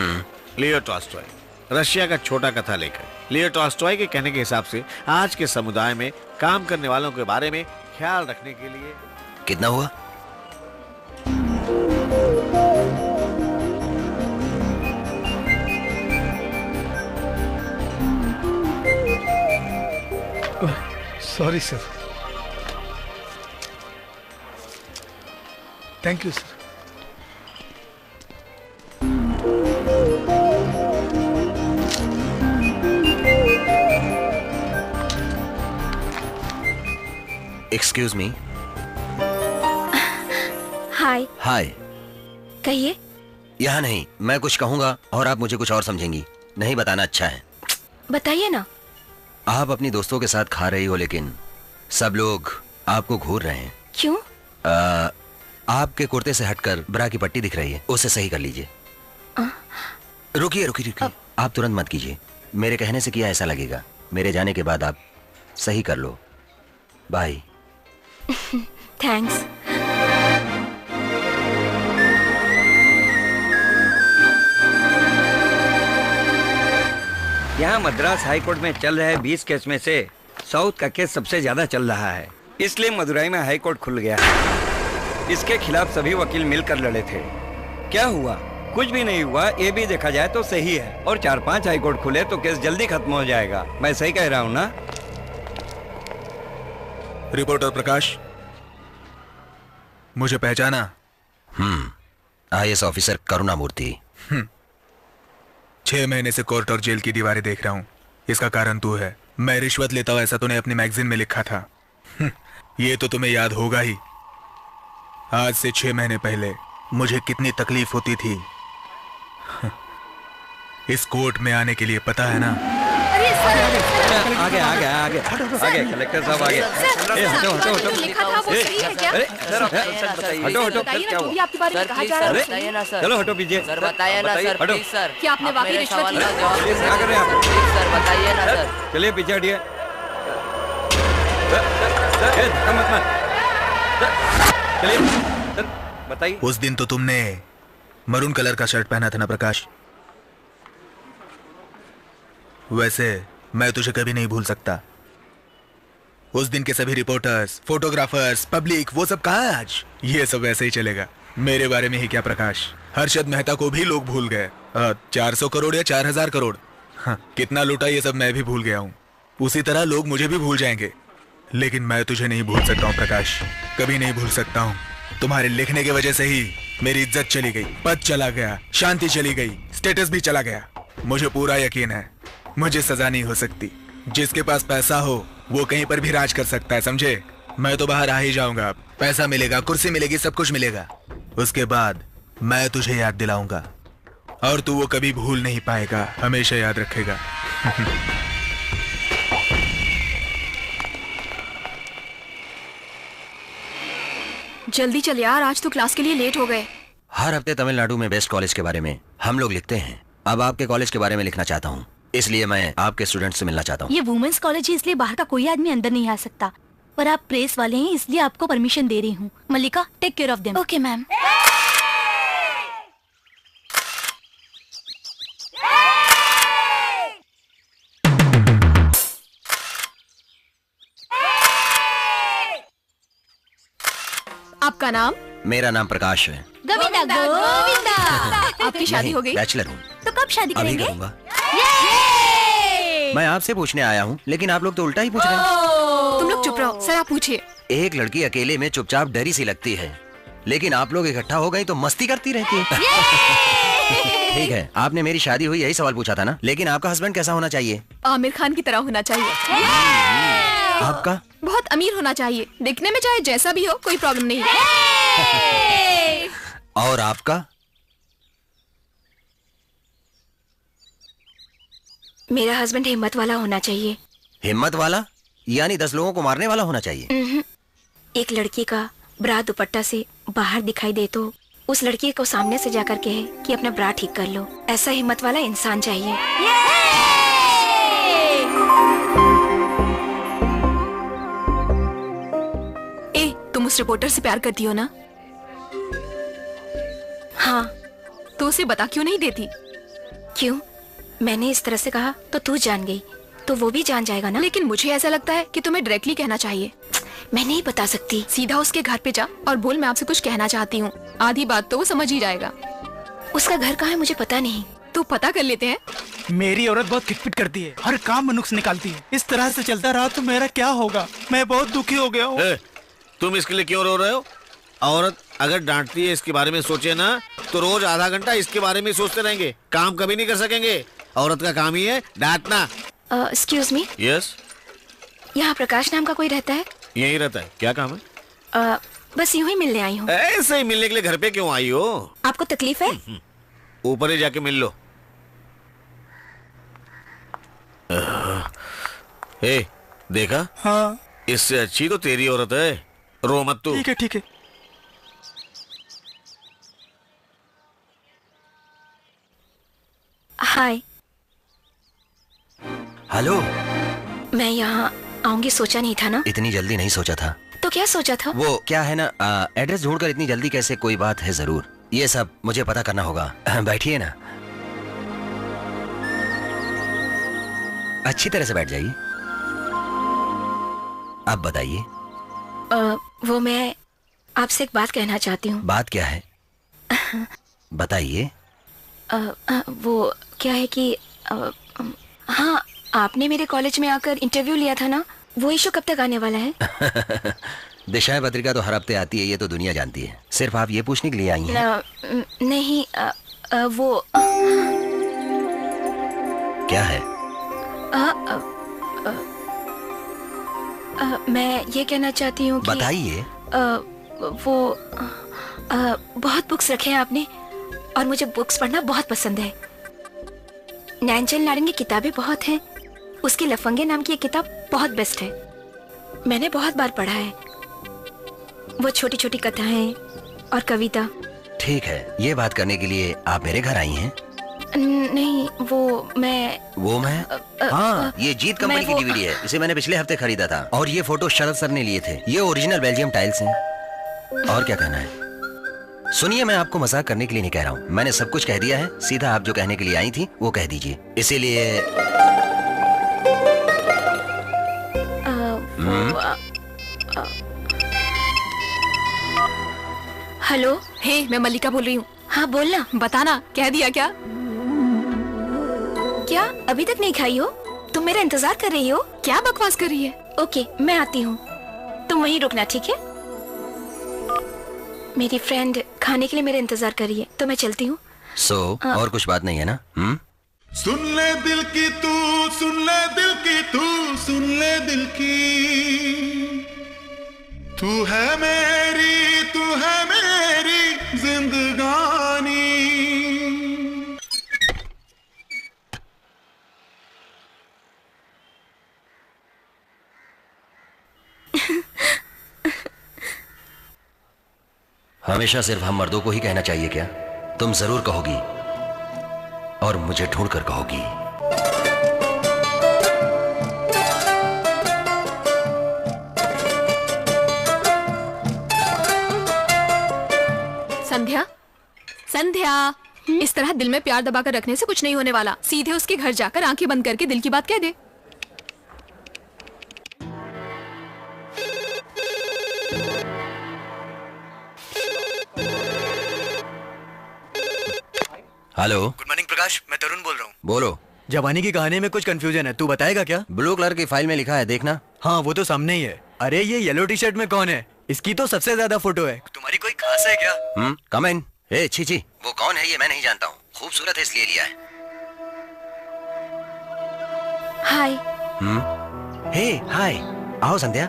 लियो टॉल्स्टॉय, रशिया का छोटा कथा लेखक। लियो टॉल्स्टॉय के कहने के हिसाब से आज के समुदाय में काम करने वालों के बारे में ख्याल रखने के लिए। कितना हुआ? Sorry sir. Thank you sir. Excuse me. Hi. Hi. कहिए। यहाँ नहीं, मैं कुछ कहूँगा और आप मुझे कुछ और समझेंगी। नहीं बताना अच्छा है। बताइए ना। आप अपनी दोस्तों के साथ खा रही हो, लेकिन सब लोग आपको घूर रहे हैं। क्यों? आपके कुर्ते से हटकर ब्रा की पट्टी दिख रही है, उसे सही कर लीजिए। रुकिए रुकिए रुकिए, आप तुरंत मत कीजिए। मेरे कहने से किया ऐसा लगेगा। मेरे जाने के बाद आप सही कर लो। बाय। थैंक्स। यहाँ मद्रास हाई कोर्ट में चल रहे 20 केस में से साउथ का केस सबसे ज्यादा चल रहा है, इसलिए मदुरई में हाई कोर्ट खुल गया है। इसके खिलाफ सभी वकील मिलकर लड़े थे। क्या हुआ? कुछ भी नहीं हुआ। ये भी देखा जाए तो सही है, और 4-5 हाई कोर्ट खुले तो केस जल्दी खत्म हो जाएगा। मैं सही कह रहा हूँ ना? रिपोर्टर प्रकाश, मुझे पहचाना? IAS officer करुणामूर्ति। 6 महीने से कोर्ट और जेल की दीवारें देख रहा हूँ। इसका कारण तू है। मैं रिश्वत लेता हूँ ऐसा तूने अपनी मैगजीन में लिखा था। ये तो तुम्हें याद होगा ही। आज से 6 महीने पहले मुझे कितनी तकलीफ होती थी इस कोर्ट में आने के लिए, पता है ना? आगे आगे आगे आगे कलेक्टर साहब आगे। हटो हटो हटो। लिखा था वो सही है क्या? हटो हटो। क्या हुआ? आपके बारे में कहा जा रहा है। बताइए ना सर। चलो हटो पीछे। सर बताइए ना सर, हटो। Please sir. क्या आपने वाकई रिश्वत ली? क्या कर रहे हैं आप? प्लीज सर बताइए ना सर। चलिए पीछे हटिए। धक्का मत मार। चलिए बताइए। उस दिन तो तुमने मरून कलर का शर्ट पहना था ना प्रकाश? वैसे मैं तुझे कभी नहीं भूल सकता। उस दिन के सभी रिपोर्टर्स, फोटोग्राफर्स, पब्लिक, वो सब कहाँ है आज? ये सब वैसे ही चलेगा। मेरे बारे में ही क्या प्रकाश, हर्षद मेहता को भी लोग भूल गए। 400 करोड़ या 4000 करोड़, हाँ, कितना लूटा ये सब मैं भी भूल गया हूँ। उसी तरह लोग मुझे भी भूल जाएंगे, लेकिन मैं तुझे नहीं भूल सकता हूँ प्रकाश, कभी नहीं भूल सकता हूँ। तुम्हारे लिखने की वजह से ही मेरी इज्जत चली गई, पद चला गया, शांति चली गई, स्टेटस भी चला गया। मुझे पूरा यकीन है मुझे सजा नहीं हो सकती। जिसके पास पैसा हो वो कहीं पर भी राज कर सकता है, समझे? मैं तो बाहर आ ही जाऊंगा, पैसा मिलेगा, कुर्सी मिलेगी, सब कुछ मिलेगा। उसके बाद मैं तुझे याद दिलाऊंगा और तू वो कभी भूल नहीं पाएगा, हमेशा याद रखेगा। जल्दी चल यार, आज तो क्लास के लिए लेट हो गए। हर हफ्ते तमिलनाडु में बेस्ट कॉलेज के बारे में हम लोग लिखते हैं। अब आपके कॉलेज के बारे में लिखना चाहता हूँ, इसलिए मैं आपके स्टूडेंट से मिलना चाहता हूँ। ये वुमेन्स कॉलेज है, इसलिए बाहर का कोई आदमी अंदर नहीं आ सकता, पर आप प्रेस वाले हैं इसलिए आपको परमिशन दे रही हूँ। Mallika, take care of them. Okay ma'am. आपका नाम? मेरा नाम प्रकाश है। गोविंदा गोविंदा। आपकी शादी हो गई? बैचलर हूँ। तो कब शादी अभी करेंगे? करूंगा। मैं आपसे पूछने आया हूँ, लेकिन आप लोग तो उल्टा ही पूछ रहे हैं। तुम लोग चुप रहो, सर आप पूछिए। एक लड़की अकेले में चुपचाप डरी सी लगती है, लेकिन आप लोग इकट्ठा हो गई तो मस्ती करती रहती है। ठीक है, आपने मेरी शादी हुई यही सवाल पूछा था ना, लेकिन आपका हस्बैंड कैसा होना चाहिए? आमिर खान की तरह होना चाहिए। आपका? बहुत अमीर होना चाहिए, दिखने में चाहे जैसा भी हो कोई प्रॉब्लम नहीं। और आपका? मेरा हस्बैंड हिम्मत वाला होना चाहिए। हिम्मत वाला यानी 10 लोगों को मारने वाला होना चाहिए? एक लड़की का ब्रा दुपट्टा से बाहर दिखाई दे तो उस लड़की को सामने से जाकर कहे कि अपना ब्रा ठीक कर लो। ऐसा हिम्मत वाला इंसान चाहिए। ए, तुम उस रिपोर्टर से प्यार करती हो ना? हाँ। तो उसे बता क्यों नहीं देती? क्यों? मैंने इस तरह से कहा तो तू जान गई, तो वो भी जान जाएगा ना। लेकिन मुझे ऐसा लगता है कि तुम्हें डायरेक्टली कहना चाहिए। मैं नहीं बता सकती। सीधा उसके घर पे जा और बोल मैं आपसे कुछ कहना चाहती हूँ। आधी बात तो वो समझ ही जाएगा। उसका घर कहाँ है मुझे पता नहीं। तो पता कर लेते हैं। मेरी औरत बहुत खिटपिट करती है, हर काम में नुक्स निकालती है। इस तरह से चलता रहा तो मेरा क्या होगा? मैं बहुत दुखी हो गया हूँ। तुम इसके लिए क्यों रो रहे हो? औरत अगर डांटती है इसके बारे में सोचे ना, तो रोज आधा घंटा इसके बारे में सोचते रहेंगे, काम कभी नहीं कर सकेंगे। औरत का काम ही है डांटना। Excuse me. यस। यहाँ प्रकाश नाम का कोई रहता है? यही रहता है। क्या काम है? बस यूं ही मिलने आई हूँ। ऐसे ही मिलने के लिए घर पे क्यों आई हो? आपको तकलीफ है? ऊपर ही जाके मिल लो। ए, देखा? हाँ। इससे अच्छी तो तेरी औरत है। रो मत तू। ठीक है ठीक है। हाय। हेलो। मैं यहाँ आऊंगी सोचा नहीं था ना। इतनी जल्दी नहीं सोचा था। तो क्या सोचा था? वो क्या है ना, एड्रेस ढूंढकर इतनी जल्दी कैसे? कोई बात है जरूर, ये सब मुझे पता करना होगा। बैठिए ना, अच्छी तरह से बैठ जाइए। अब बताइए। वो मैं आपसे एक बात कहना चाहती हूँ। बात क्या है? बताइए। वो क्या है कि हाँ, आपने मेरे कॉलेज में आकर इंटरव्यू लिया था ना, वो इशू कब तक आने वाला है? दिशाएं पत्रिका तो हर हफ्ते आती है, ये तो दुनिया जानती है। सिर्फ आप ये पूछने के लिए आई हैं? नहीं, वो क्या है? मैं ये कहना चाहती हूँ कि बताइए। वो बहुत बुक्स रखे हैं आपने, और मुझे बुक्स पढ़ना बहुत पसंद है। नैनचल नारायण की किताबें बहुत हैं। उसकी लफंगे नाम की एक किताब बहुत बेस्ट है, मैंने बहुत बार पढ़ा है। वो छोटी छोटी कथाएं और कविता। ठीक है, ये बात करने के लिए आप मेरे घर आई हैं? नहीं, वो मैं हाँ, ये जीत कंपनी की डीवीडी है। इसे मैंने पिछले हफ्ते खरीदा था, और ये फोटो शरद सर ने लिए थे। ये ओरिजिनल बेल्जियम टाइल्स हैं। और क्या कहना है? सुनिए, मैं आपको मजाक करने के लिए नहीं कह रहा हूँ, मैंने सब कुछ कह दिया है। सीधा आप जो कहने के लिए आई थी वो कह दीजिए। इसीलिए हेलो। हे, मैं मल्लिका बोल रही हूँ। हाँ बोलना। बताना, कह दिया क्या? क्या अभी तक नहीं खाई हो? तुम मेरा इंतजार कर रही हो? क्या बकवास कर रही है? ओके, मैं आती हूँ, तुम वहीं रुकना, ठीक है? मेरी फ्रेंड खाने के लिए मेरा इंतजार कर रही है, तो मैं चलती हूँ। और कुछ बात नहीं है ना? सुन ले दिल की तू, सुन ले दिल की तू, सुन ले दिल की। तू है मेरी जिंदगानी। हमेशा सिर्फ हम मर्दों को ही कहना चाहिए क्या? तुम जरूर कहोगी, और मुझे ढूंढ कर कहोगी। संध्या, संध्या, इस तरह दिल में प्यार दबाकर रखने से कुछ नहीं होने वाला। सीधे उसके घर जाकर आंखें बंद करके दिल की बात कह दे। हेलो। गुड मॉर्निंग प्रकाश, मैं तरुण बोल रहा हूँ। बोलो। जवानी की कहानी में कुछ कंफ्यूजन है, तू बताएगा क्या? ब्लू कलर की फाइल में लिखा है, देखना। हाँ वो तो सामने ही है। अरे ये येलो टी शर्ट में कौन है? इसकी तो सबसे ज्यादा फोटो है। तुम्हारी कोई खास है क्या? कम इन। ए छी, वो कौन है ये मैं नहीं जानता हूँ, खूबसूरत है इसलिए लिया है। हाय। हे हाय, आओ संध्या,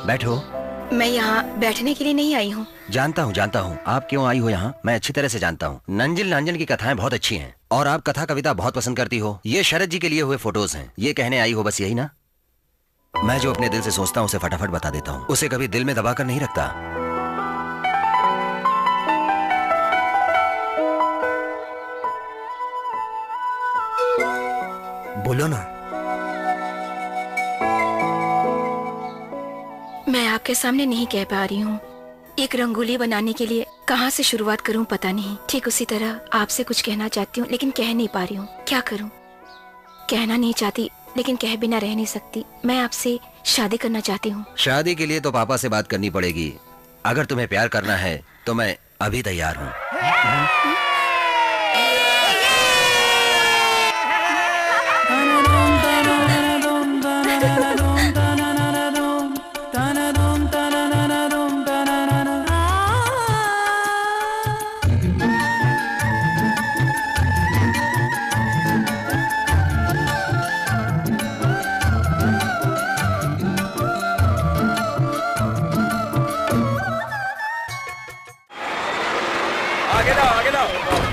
बैठो। मैं यहाँ बैठने के लिए नहीं आई हूँ। जानता हूँ आप क्यों आई हो यहाँ, मैं अच्छी तरह से जानता हूँ। नंजिल नांजन की कथाएं बहुत अच्छी हैं और आप कथा कविता बहुत पसंद करती हो। ये शरद जी के लिए हुए फोटोज हैं, ये कहने आई हो बस यही ना? मैं जो अपने दिल से सोचता हूँ उसे फटाफट बता देता हूँ, उसे कभी दिल में दबा कर नहीं रखता। बोलो ना। मैं आपके सामने नहीं कह पा रही हूँ। एक रंगोली बनाने के लिए कहाँ से शुरुआत करूँ पता नहीं। ठीक उसी तरह आपसे कुछ कहना चाहती हूँ लेकिन कह नहीं पा रही हूँ। क्या करूँ? कहना नहीं चाहती लेकिन कह बिना रह नहीं सकती। मैं आपसे शादी करना चाहती हूँ। शादी के लिए तो पापा से बात करनी पड़ेगी। अगर तुम्हें प्यार करना है तो मैं अभी तैयार हूँ।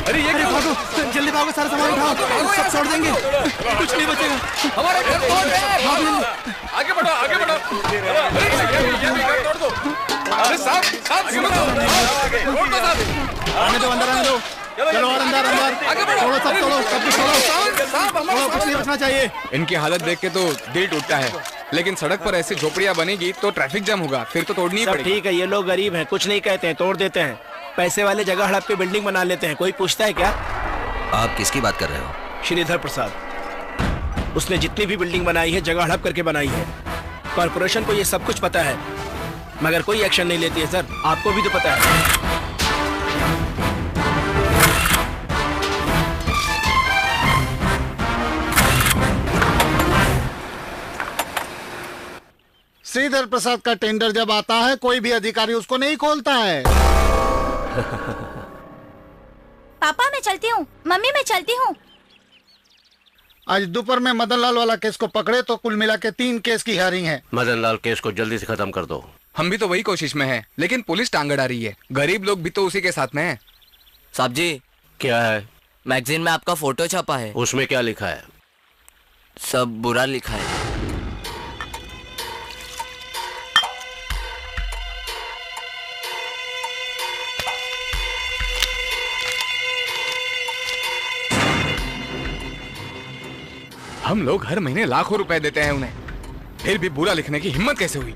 अरे ये क्या? भागो, जल्दी भागो, सारा सामान उठाओ, सब छोड़ देंगे, कुछ नहीं बचेगा। हमारा घर तोड़ रहे हैं। आगे बढ़ो, आगे बढ़ो। अरे ये घर तोड़ दो। अरे साहब सुनो तो, तोड़ दो साहब। आने दो, अंदर आने दो। चलो और अंदर तोड़ो, सब तोड़ो, सब कुछ तोड़ो, कुछ नहीं बचना चाहिए। इनकी हालत देख के तो दिल टूटता है, लेकिन सड़क पर ऐसी झोपड़ियाँ बनेगी तो ट्रैफिक जाम होगा, फिर तो तोड़नी ही पड़ेगी। ठीक है, ये लोग गरीब हैं, कुछ नहीं कहते हैं, तोड़ देते हैं। पैसे वाले जगह हड़प के बिल्डिंग बना लेते हैं। कोई पूछता है क्या? आप किसकी बात कर रहे हो? श्रीधर प्रसाद। उसने जितनी भी बिल्डिंग बनाई है जगह हड़प करके बनाई है। कॉर्पोरेशन को ये सब कुछ पता है मगर कोई एक्शन नहीं लेती है। सर आपको भी तो पता है। श्रीधर प्रसाद का टेंडर जब आता है कोई भी अधिकारी उसको नहीं खोलता है। पापा मैं चलती हूँ। मम्मी मैं चलती हूँ। आज दोपहर में मदन लाल वाला केस को पकड़े तो कुल मिला के 3 केस की हियरिंग है। मदन लाल केस को जल्दी से खत्म कर दो। हम भी तो वही कोशिश में हैं, लेकिन पुलिस टांग अड़ा रही है। गरीब लोग भी तो उसी के साथ में हैं। साहब जी क्या है? मैगजीन में आपका फोटो छपा है। उसमें क्या लिखा है? सब बुरा लिखा है। हम लोग हर महीने लाखों रुपए देते हैं उन्हें, फिर भी बुरा लिखने की हिम्मत कैसे हुई?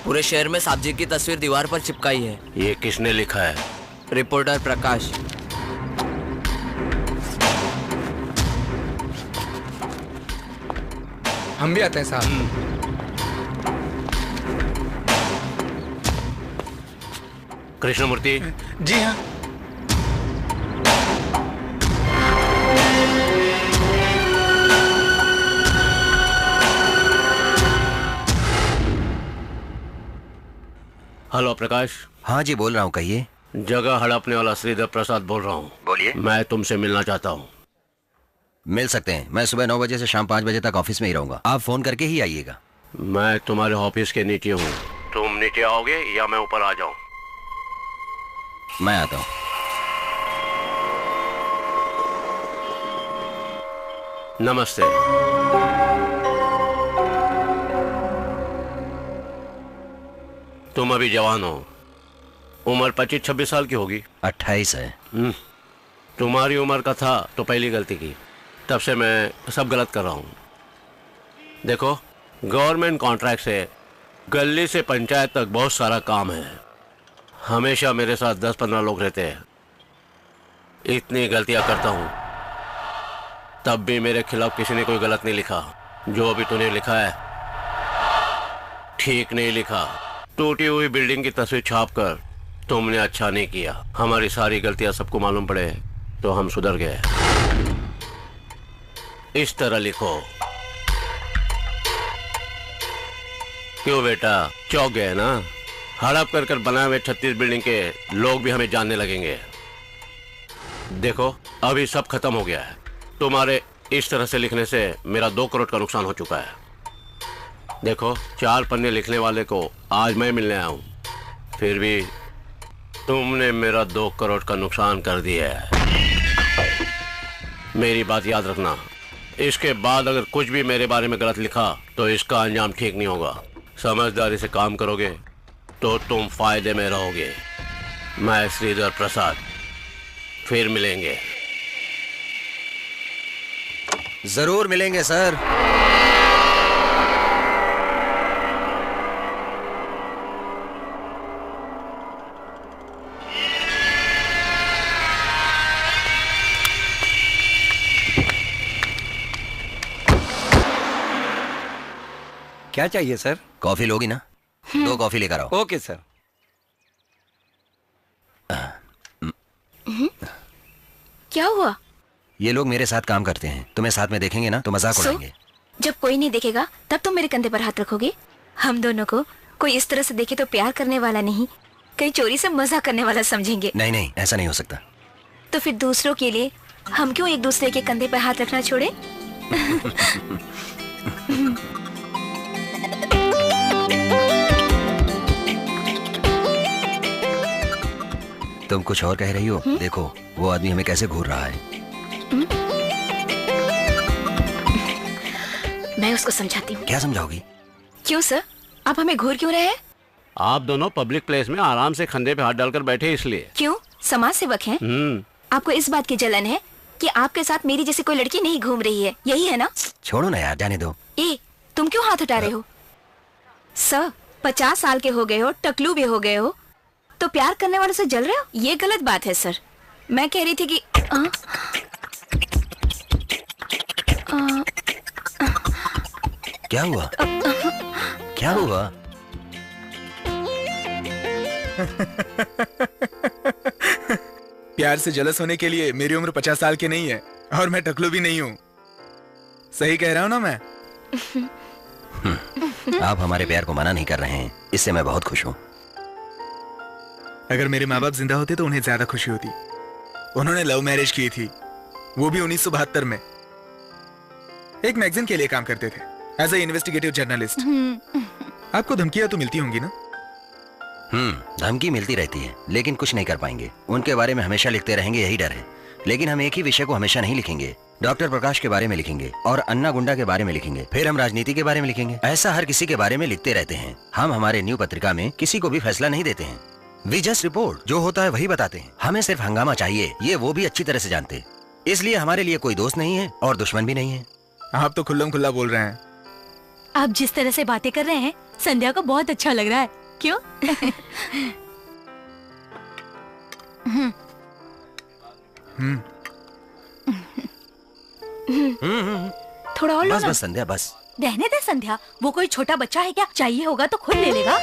पूरे शहर में साहब जी की तस्वीर दीवार पर चिपकाई है। ये किसने लिखा है? रिपोर्टर प्रकाश। हम भी आते हैं साहब। कृष्णमूर्ति जी हाँ। हेलो प्रकाश। हाँ जी बोल रहा हूँ, कहिए। जगह हड़पने वाला श्रीधर प्रसाद बोल रहा हूँ। बोलिए। मैं तुमसे मिलना चाहता हूँ। मिल सकते हैं, मैं सुबह 9 बजे से शाम 5 बजे तक ऑफिस में ही रहूंगा। आप फोन करके ही आइएगा। मैं तुम्हारे ऑफिस के नीचे हूँ, तुम नीचे आओगे या मैं ऊपर आ जाऊँ? मैं आता हूँ। नमस्ते। तुम अभी जवान हो, उम्र 25-26 साल की होगी। 28 है। तुम्हारी उम्र का था तो पहली गलती की, तब से मैं सब गलत कर रहा हूँ। देखो, गवर्नमेंट कॉन्ट्रैक्ट से गली से पंचायत तक बहुत सारा काम है। हमेशा मेरे साथ 10-15 लोग रहते हैं। इतनी गलतियाँ करता हूँ तब भी मेरे खिलाफ किसी ने कोई गलत नहीं लिखा। जो अभी तूने लिखा है ठीक नहीं लिखा। टूटी हुई बिल्डिंग की तस्वीर छाप कर तुमने अच्छा नहीं किया। हमारी सारी गलतियां सबको मालूम पड़े तो हम सुधर गए। इस तरह लिखो। क्यों बेटा, चौंक गए ना? हड़प कर कर बनाए हुए 36 बिल्डिंग के लोग भी हमें जानने लगेंगे। देखो अभी सब खत्म हो गया है। तुम्हारे इस तरह से लिखने से मेरा 2 करोड़ का नुकसान हो चुका है। देखो 4 पन्ने लिखने वाले को आज मैं मिलने आया हूं, फिर भी तुमने मेरा 2 करोड़ का नुकसान कर दिया है। मेरी बात याद रखना, इसके बाद अगर कुछ भी मेरे बारे में गलत लिखा तो इसका अंजाम ठीक नहीं होगा। समझदारी से काम करोगे तो तुम फायदे में रहोगे। मैं श्रीधर प्रसाद, फिर मिलेंगे। जरूर मिलेंगे सर। क्या चाहिए सर? कॉफी लोगी ना? 2 कॉफी लेकर आओ। Okay sir. क्या हुआ? ये लोग मेरे साथ काम करते हैं, तुम्हें साथ में देखेंगे ना तो मजाक उड़ाएंगे। जब कोई नहीं देखेगा तब तुम मेरे कंधे पर हाथ रखोगे? हम दोनों को कोई इस तरह से देखे तो प्यार करने वाला नहीं, कहीं चोरी से मजाक करने वाला समझेंगे। नहीं नहीं, ऐसा नहीं हो सकता। तो फिर दूसरों के लिए हम क्यों एक दूसरे के कंधे पर हाथ रखना छोड़े? तुम कुछ और कह रही हो? देखो वो आदमी हमें कैसे घूर रहा है। मैं उसको समझाती हूँ। क्या समझाओगी? क्यों सर, आप हमें घूर क्यों रहे हैं? आप दोनों पब्लिक प्लेस में आराम से कंधे पे हाथ डालकर बैठे इसलिए। क्यों, समाज सेवक हैं? आपको इस बात की जलन है कि आपके साथ मेरी जैसी कोई लड़की नहीं घूम रही है, यही है ना? छोड़ो ना यार, जाने दो। ए, तुम क्यों हाथ उठा रहे हो? सर 50 साल के हो गए हो, टकलू भी हो गए हो, तो प्यार करने वालों से जल रहे हो? ये गलत बात है सर। मैं कह रही थी कि क्या हुआ? क्या हुआ? प्यार से जलस होने के लिए मेरी उम्र 50 साल की नहीं है और मैं टकलू भी नहीं हूँ। सही कह रहा हूँ ना मैं? आप हमारे प्यार को मना नहीं कर रहे हैं, इससे मैं बहुत खुश हूँ। अगर मेरे माँ बाप जिंदा होते तो उन्हें ज्यादा खुशी होती। उन्होंने लव मैरिज की थी, वो भी 1972 में। एक मैगजीन के लिए काम करते थे एज ए इन्वेस्टिगेटिव जर्नलिस्ट। आपको धमकियां तो मिलती होंगी ना? धमकी मिलती रहती है, लेकिन कुछ नहीं कर पाएंगे। उनके बारे में हमेशा लिखते रहेंगे, यही डर है। लेकिन हम एक ही विषय को हमेशा नहीं लिखेंगे। डॉक्टर प्रकाश के बारे में लिखेंगे और अन्ना गुंडा के बारे में लिखेंगे, फिर हम राजनीति के बारे में लिखेंगे। ऐसा हर किसी के बारे में लिखते रहते हैं। हम हमारे न्यू पत्रिका में किसी को भी फैसला नहीं देते हैं। वी जस्ट रिपोर्ट, जो होता है वही बताते हैं। हमें सिर्फ हंगामा चाहिए, ये वो भी अच्छी तरह से जानते। इसलिए हमारे लिए कोई दोस्त नहीं है और दुश्मन भी नहीं है। आप तो खुल्लम खुल्ला बोल रहे हैं। आप जिस तरह से बातें कर रहे हैं संध्या को बहुत अच्छा लग रहा है, क्यों? थोड़ा और लो बस ना। बस संध्या, बस रहने दे संध्या, वो कोई छोटा बच्चा है क्या? चाहिए होगा तो खुद ले लेगा।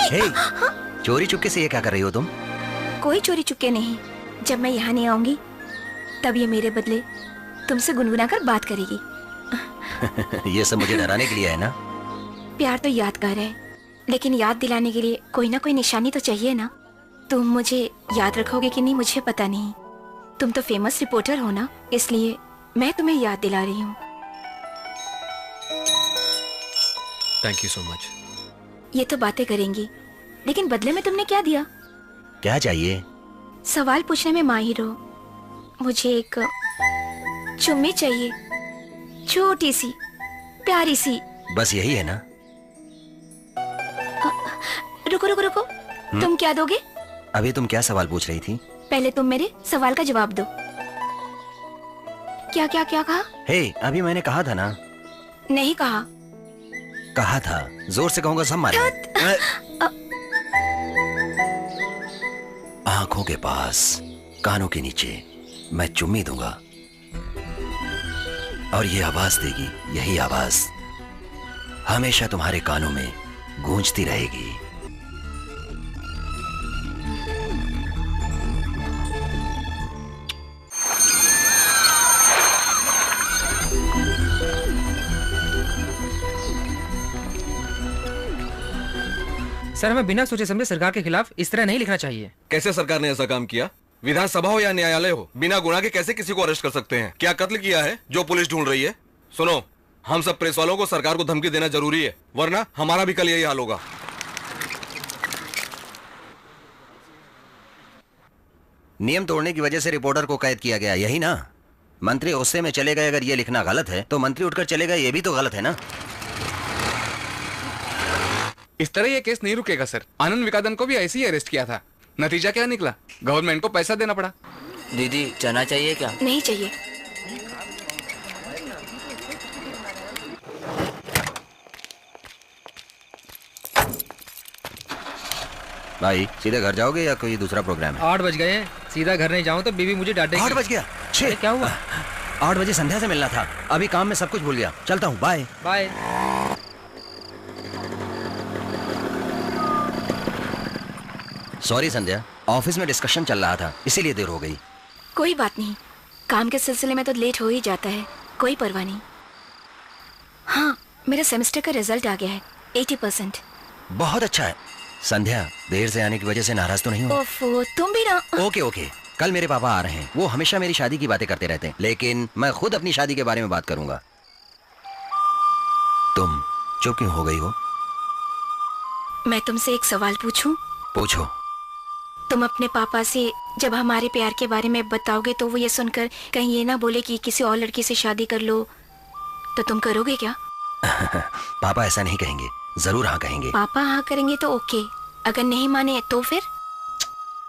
हे, चोरी चुपके से ये क्या कर रही हो तुम? कोई चोरी चुपके नहीं। जब मैं यहाँ नहीं आऊंगी तब ये मेरे बदले तुमसे गुनगुना कर बात करेगी। ये सब मुझे डराने के लिए है ना? प्यार तो यादगार है, लेकिन याद दिलाने के लिए कोई ना कोई निशानी तो चाहिए ना। तुम मुझे याद रखोगे कि नहीं मुझे पता नहीं। तुम तो फेमस रिपोर्टर हो ना, इसलिए मैं तुम्हें याद दिला रही हूँ। Thank you so much. ये तो बातें करेंगी, लेकिन बदले में तुमने क्या दिया? क्या चाहिए? सवाल पूछने में माहिर हो। मुझे एक चुम्मी चाहिए, छोटी सी प्यारी सी। बस यही है ना? रुको रुको रुको, तुम क्या दोगे? अभी तुम क्या सवाल पूछ रही थी? पहले तुम मेरे सवाल का जवाब दो। क्या क्या क्या कहा? हे, अभी मैंने कहा था ना। नहीं कहा। कहा था, जोर से कहूंगा सब मारे। आंखों के पास, कानों के नीचे मैं चुम्मी दूंगा और ये आवाज देगी, यही आवाज हमेशा तुम्हारे कानों में गूंजती रहेगी। सर, हमें बिना सोचे समझे सरकार के खिलाफ इस तरह नहीं लिखना चाहिए। कैसे सरकार ने ऐसा काम किया? विधानसभा हो या न्यायालय हो, बिना गुनाह के कैसे किसी को अरेस्ट कर सकते हैं? क्या कत्ल किया है जो पुलिस ढूंढ रही है? सुनो, हम सब प्रेस वालों को सरकार को धमकी देना जरूरी है, वरना हमारा भी कल यही हाल होगा। नियम तोड़ने की वजह से रिपोर्टर को कैद किया गया, यही ना? मंत्री गुस्से में चले गए, अगर ये लिखना गलत है तो मंत्री उठकर चले गए, ये भी तो गलत है ना? इस तरह ये केस नहीं रुकेगा सर। आनंद विकादन को भी ऐसे ही अरेस्ट किया था। नतीजा क्या निकला? गवर्नमेंट को पैसा देना पड़ा। दीदी चना चाहिए क्या? नहीं चाहिए। भाई सीधे घर जाओगे या कोई दूसरा प्रोग्राम है? 8 बज गए हैं, सीधा घर नहीं जाऊं तो बीवी मुझे डांटेगी। 8 बज गया? अरे क्या हुआ? 8 बजे संध्या से मिलना था, अभी काम में सब कुछ भूल गया। चलता हूँ, बाय बाय। सॉरी संध्या, ऑफिस में डिस्कशन चल रहा था, इसीलिए देर हो गई। कोई बात नहीं, काम के सिलसिले में तो लेट हो ही जाता है, कोई परवाह नहीं। हाँ, मेरा सेमेस्टर का रिजल्ट आ गया है, 80%। बहुत अच्छा है। संध्या, देर से आने की वजह से नाराज तो नहीं हो? ओफो, तुम भी ना। ओके ओके, कल मेरे पापा आ रहे हैं, वो हमेशा मेरी शादी की बातें करते रहते हैं, लेकिन मैं खुद अपनी शादी के बारे में बात करूंगा। तुम चुप क्यों हो गई हो? मैं तुमसे एक सवाल पूछूं? पूछो। तुम अपने पापा से जब हमारे प्यार के बारे में बताओगे तो वो ये सुनकर कहीं ये ना बोले कि किसी और लड़की से शादी कर लो, तो तुम करोगे क्या? पापा ऐसा नहीं कहेंगे, जरूर हाँ कहेंगे। पापा हाँ करेंगे तो ओके, अगर नहीं माने तो फिर?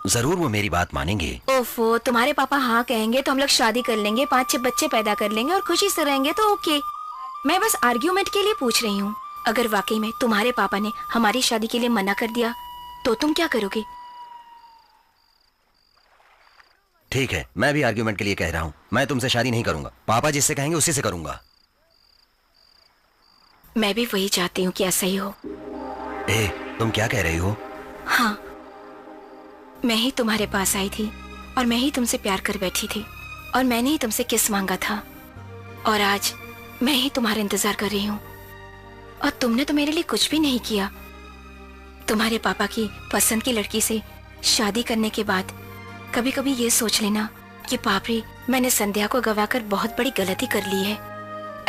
जरूर वो मेरी बात मानेंगे। ओफो, तुम्हारे पापा हाँ कहेंगे तो हम लोग शादी कर लेंगे, 5-6 बच्चे पैदा कर लेंगे और खुशी से रहेंगे तो ओके। मैं बस आर्ग्यूमेंट के लिए पूछ रही हूँ। अगर वाकई में तुम्हारे पापा ने हमारी शादी के लिए मना कर दिया तो तुम क्या करोगे? ठीक है, मैं भी आर्ग्यूमेंट के लिए कह रहा हूँ, मैं तुमसे शादी नहीं करूंगा। पापा जिससे कहेंगे उसी से करूंगा। मैं भी वही चाहती हूँ कि ऐसा ही हो। ए, तुम क्या कह रही हो? हाँ, मैं ही तुम्हारे पास आई थी और मैं ही तुमसे प्यार कर बैठी थी और मैंने ही तुमसे किस मांगा था और आज मैं ही तुम्हारा इंतजार कर रही हूँ और तुमने तो मेरे लिए कुछ भी नहीं किया। तुम्हारे पापा की पसंद की लड़की से शादी करने के बाद कभी कभी ये सोच लेना कि बाप रे, मैंने संध्या को गवाकर बहुत बड़ी गलती कर ली है।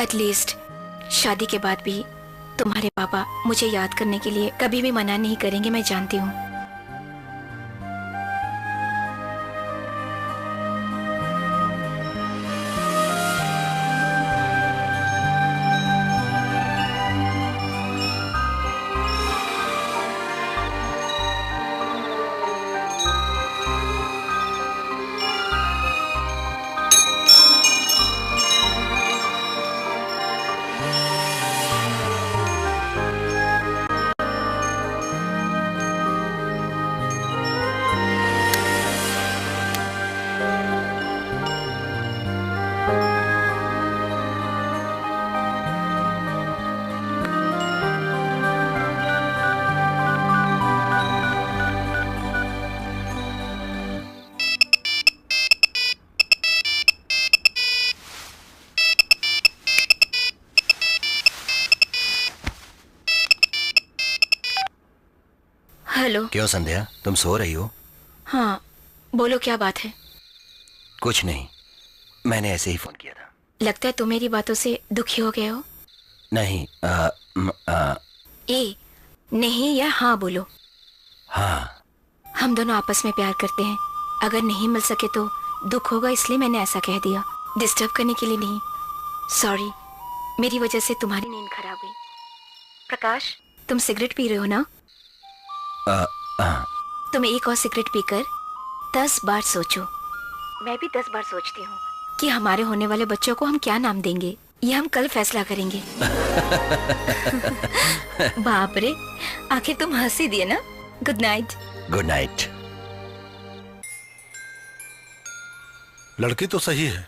एटलीस्ट शादी के बाद भी तुम्हारे पापा मुझे याद करने के लिए कभी भी मना नहीं करेंगे, मैं जानती हूँ। हेलो। क्यों संध्या, तुम सो रही हो? हाँ, बोलो क्या बात है? कुछ नहीं, मैंने ऐसे ही फोन किया था। लगता है तुम मेरी बातों से दुखी हो गए हो। नहीं, ए, नहीं या हाँ बोलो। हाँ। हम दोनों आपस में प्यार करते हैं, अगर नहीं मिल सके तो दुख होगा, इसलिए मैंने ऐसा कह दिया, डिस्टर्ब करने के लिए नहीं। सॉरी, मेरी वजह से तुम्हारी नींद खराब हुई। प्रकाश, तुम सिगरेट पी रहे हो ना? तुम एक और सिगरेट पीकर 10 बार सोचो। मैं भी 10 बार सोचती हूँ कि हमारे होने वाले बच्चों को हम क्या नाम देंगे। ये हम कल फैसला करेंगे। बाप रे, आखिर तुम हंस ही दिए ना। Good night. Good night. लड़की तो सही है,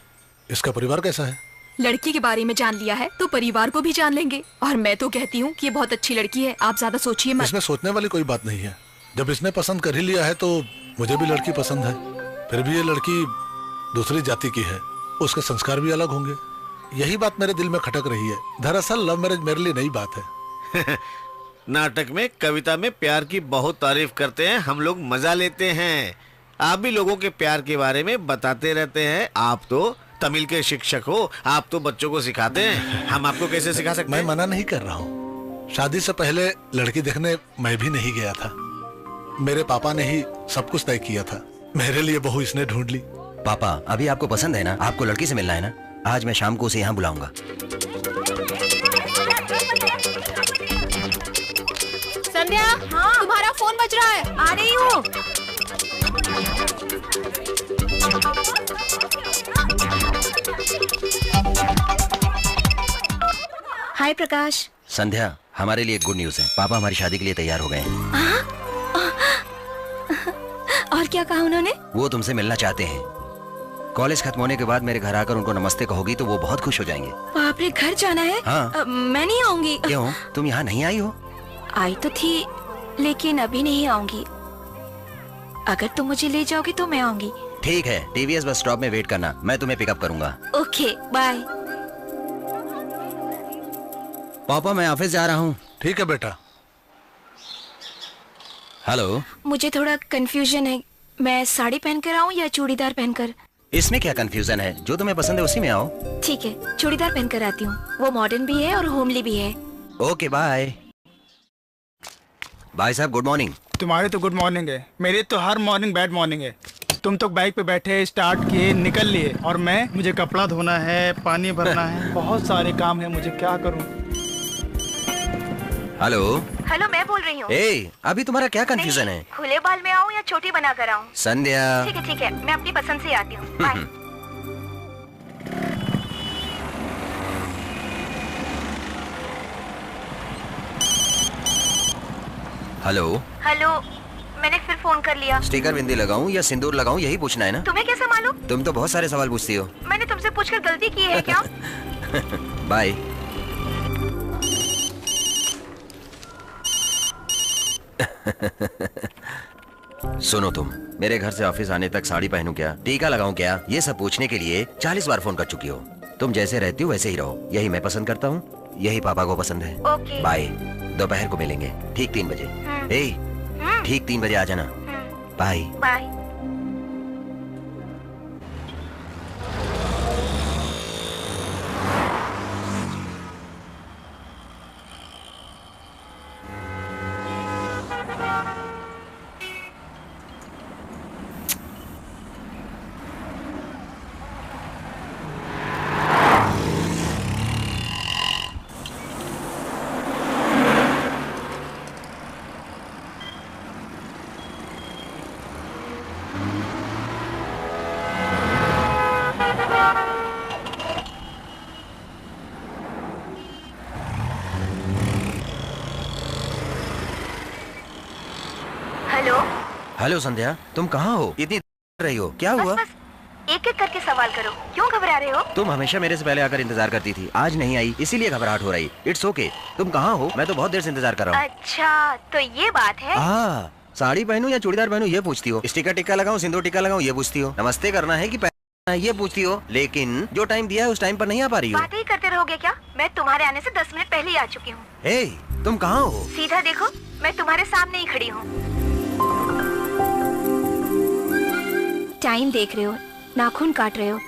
इसका परिवार कैसा है? लड़की के बारे में जान लिया है तो परिवार को भी जान लेंगे। और मैं तो कहती हूँ कि ये बहुत अच्छी लड़की है, आप ज्यादा सोचिए मत। इसमें सोचने वाली कोई बात नहीं है। जब इसने पसंद कर ही लिया है तो मुझे भी लड़की पसंद है। फिर भी ये लड़की दूसरी जाति की है, उसके संस्कार भी अलग होंगे। यही बात मेरे दिल में खटक रही है। दरअसल लव मैरिज मेरे लिए नई बात है। नाटक में, कविता में प्यार की बहुत तारीफ करते हैं, हम लोग मजा लेते हैं। आप भी लोगों के प्यार के बारे में बताते रहते हैं। आप तो तमिल के शिक्षक हो, आप तो बच्चों को सिखाते हैं, हम आपको कैसे सिखा सकते हैं? मैं मना नहीं कर रहा हूँ। शादी से पहले लड़की देखने मैं भी नहीं गया था। मेरे पापा ने ही सब कुछ तय किया था। मेरे लिए बहू इसने ढूंढ ली। पापा, अभी आपको पसंद है ना? आपको लड़की से मिलना है ना? आज मैं शाम को उसे यहाँ बुलाऊंगा। संध्या, हाँ? तुम्हारा फोन बज रहा है। आ रही हूँ। हाय प्रकाश। संध्या, हमारे लिए गुड न्यूज है। पापा हमारी शादी के लिए तैयार हो गए हैं। और क्या कहा उन्होंने? वो तुमसे मिलना चाहते हैं। कॉलेज खत्म होने के बाद मेरे घर आकर उनको नमस्ते कहोगी तो वो बहुत खुश हो जाएंगे। बाप रे, घर जाना है? हाँ। मैं नहीं आऊंगी। क्यों? तुम यहाँ नहीं आई हो? आई तो थी, लेकिन अभी नहीं आऊंगी। अगर तुम मुझे ले जाओगे तो मैं आऊंगी। ठीक है, टीवीएस बस स्टॉप में वेट करना, मैं तुम्हें पिकअप करूंगा। Okay, bye. पापा, मैं ऑफिस जा रहा हूँ। ठीक है बेटा। हेलो। मुझे थोड़ा कंफ्यूजन है, मैं साड़ी पहनकर आऊँ या चूड़ीदार पहनकर? इसमें क्या कंफ्यूजन है? जो तुम्हें पसंद है उसी में आओ। ठीक है, चूड़ीदार पहनकर आती हूँ। वो मॉडर्न भी है और होमली भी है। Okay, bye. भाई साहब, गुड मॉर्निंग। तुम्हारे तो गुड मॉर्निंग है, मेरे तो हर मॉर्निंग बैड मॉर्निंग है। तुम तो बाइक पे बैठे, स्टार्ट किए, निकल लिए, और मुझे कपड़ा धोना है, पानी भरना है, बहुत सारे काम है, मुझे क्या करूँ? हेलो। हेलो, मैं बोल रही हूँ। अभी तुम्हारा क्या कंफ्यूजन है? खुले बाल में आऊँ या छोटी बना कर आऊँ? संध्या। ठीक है, मैं अपनी पसंद से आती हूँ। बाय। हेलो। हेलो, मैंने फिर फोन कर लिया। स्टिकर बिंदी लगाऊं या सिंदूर लगाऊं, यही पूछना है ना? तुम्हें कैसे मालूम? तुम तो बहुत सारे सवाल पूछती हो। मैंने तुमसे पूछकर गलती की है क्या? बाय। सुनो, तुम मेरे घर से ऑफिस आने तक साड़ी पहनूं क्या, टीका लगाऊं क्या, ये सब पूछने के लिए 40 बार फोन कर चुकी हो। तुम जैसे रहती हो वैसे ही रहो, यही मैं पसंद करता हूँ, यही पापा को पसंद है। ओके। बाय। दोपहर को मिलेंगे ठीक 3 बजे। ठीक 3 बजे आ जाना। बाय। बाय। हेलो संध्या, तुम कहाँ हो? इतनी रही हो, क्या हुआ? बस एक एक करके सवाल करो, क्यों घबरा रहे हो? तुम हमेशा मेरे से पहले आकर इंतजार करती थी, आज नहीं आई इसीलिए घबराहट हो रही। It's okay. तुम कहाँ हो? मैं तो बहुत देर से इंतजार कर रहा हूँ। अच्छा, तो ये बात है। हाँ, साड़ी पहनूं या चूड़ीदार पहनूं ये पूछती हो, स्टिकर टिक्का लगाऊं, सिंदूर टिक्का लगाऊं ये पूछती हो, नमस्ते करना है कि पहनना है ये पूछती हो, लेकिन जो टाइम दिया है उस टाइम पर नहीं आ पा रही हो। बातें ही करते रहोगे क्या? मैं तुम्हारे आने से 10 मिनट पहले ही आ चुकी हूँ। तुम कहाँ हो? सीधा देखो, मैं तुम्हारे सामने ही खड़ी हूँ। टाइम देख रहे हो, नाखून काट रहे हो,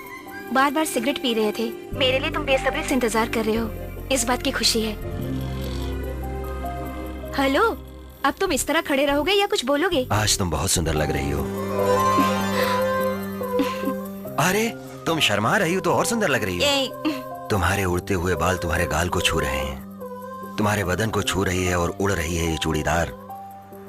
बार बार सिगरेट पी रहे थे, मेरे लिए तुम बेसब्री से इंतजार कर रहे हो, इस बात की खुशी है। हेलो, अब तुम इस तरह खड़े रहोगे या कुछ बोलोगे? आज तुम बहुत सुंदर लग रही हो। अरे, तुम शर्मा रही हो तो और सुंदर लग रही हो। तुम्हारे उड़ते हुए बाल तुम्हारे गाल को छू रहे हैं, तुम्हारे बदन को छू रही है और उड़ रही है ये चूड़ीदार।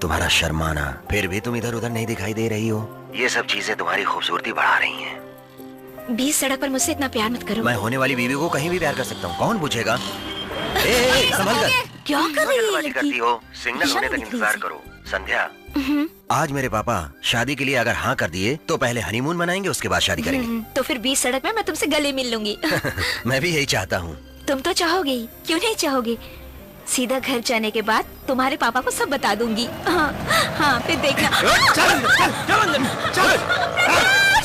तुम्हारा शर्माना, फिर भी तुम इधर उधर नहीं दिखाई दे रही हो। ये सब चीजें तुम्हारी खूबसूरती बढ़ा रही हैं। बीच सड़क पर मुझसे इतना प्यार मत करो। मैं होने वाली बीवी को कहीं भी प्यार कर सकता हूँ, कौन पूछेगा? संभल कर। क्या कर रही है लड़की? करती हो? सिग्नल होने तक इंतजार करो। संध्या, आज मेरे पापा शादी के लिए अगर हाँ कर दिए तो पहले हनीमून मनाएंगे, उसके बाद शादी करेंगे। तो फिर बीच सड़क में मैं तुमसे गले मिल लूंगी। मैं भी यही चाहता हूँ। तुम तो चाहोगे ही, क्यों नहीं चाहोगे? सीधा घर जाने के बाद तुम्हारे पापा को सब बता दूंगी। हाँ, हाँ फिर देखना। छोड़ो मुझे। छोड़ दो उसे।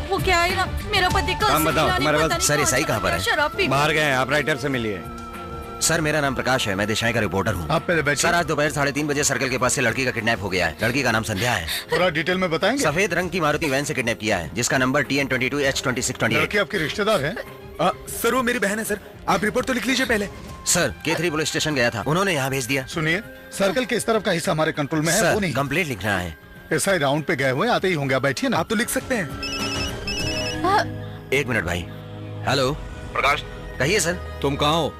वो क्या है ना, मेरा पति का बताओ तुम्हारे पास। सर ईसाई कहाँ पर है? शराब पी। बाहर गए हैं, आप राइटर से मिलिए। सर मेरा नाम प्रकाश है, मैं दिशाएं का रिपोर्टर हूँ। आप पहले बैठिए। सर आज दोपहर 3:30 बजे सर्कल के पास से लड़की का किडनैप हो गया है। लड़की का नाम संध्या है। पूरा डिटेल में बताएंगे? सफेद रंग की मारुति वैन से किडनैप किया है, जिसका नंबर TN22H2628। लड़की आपकी रिश्तेदार है? सर वो मेरी बहन है सर। आप रिपोर्ट तो लिख लीजिए पहले। सर K3 पुलिस स्टेशन गया था, उन्होंने यहाँ भेज दिया। सुनिए, सर्कल के इस तरफ का हिस्सा हमारे कंट्रोल में है, वो नहीं। कंप्लेंट लिखना है। एसआई राउंड पे गए हुए, आते ही होंगे। बैठिए ना। आप तो लिख सकते हैं। एक मिनट भाई। हेलो प्रकाश, कहिए सर। तुम कहाँ हो?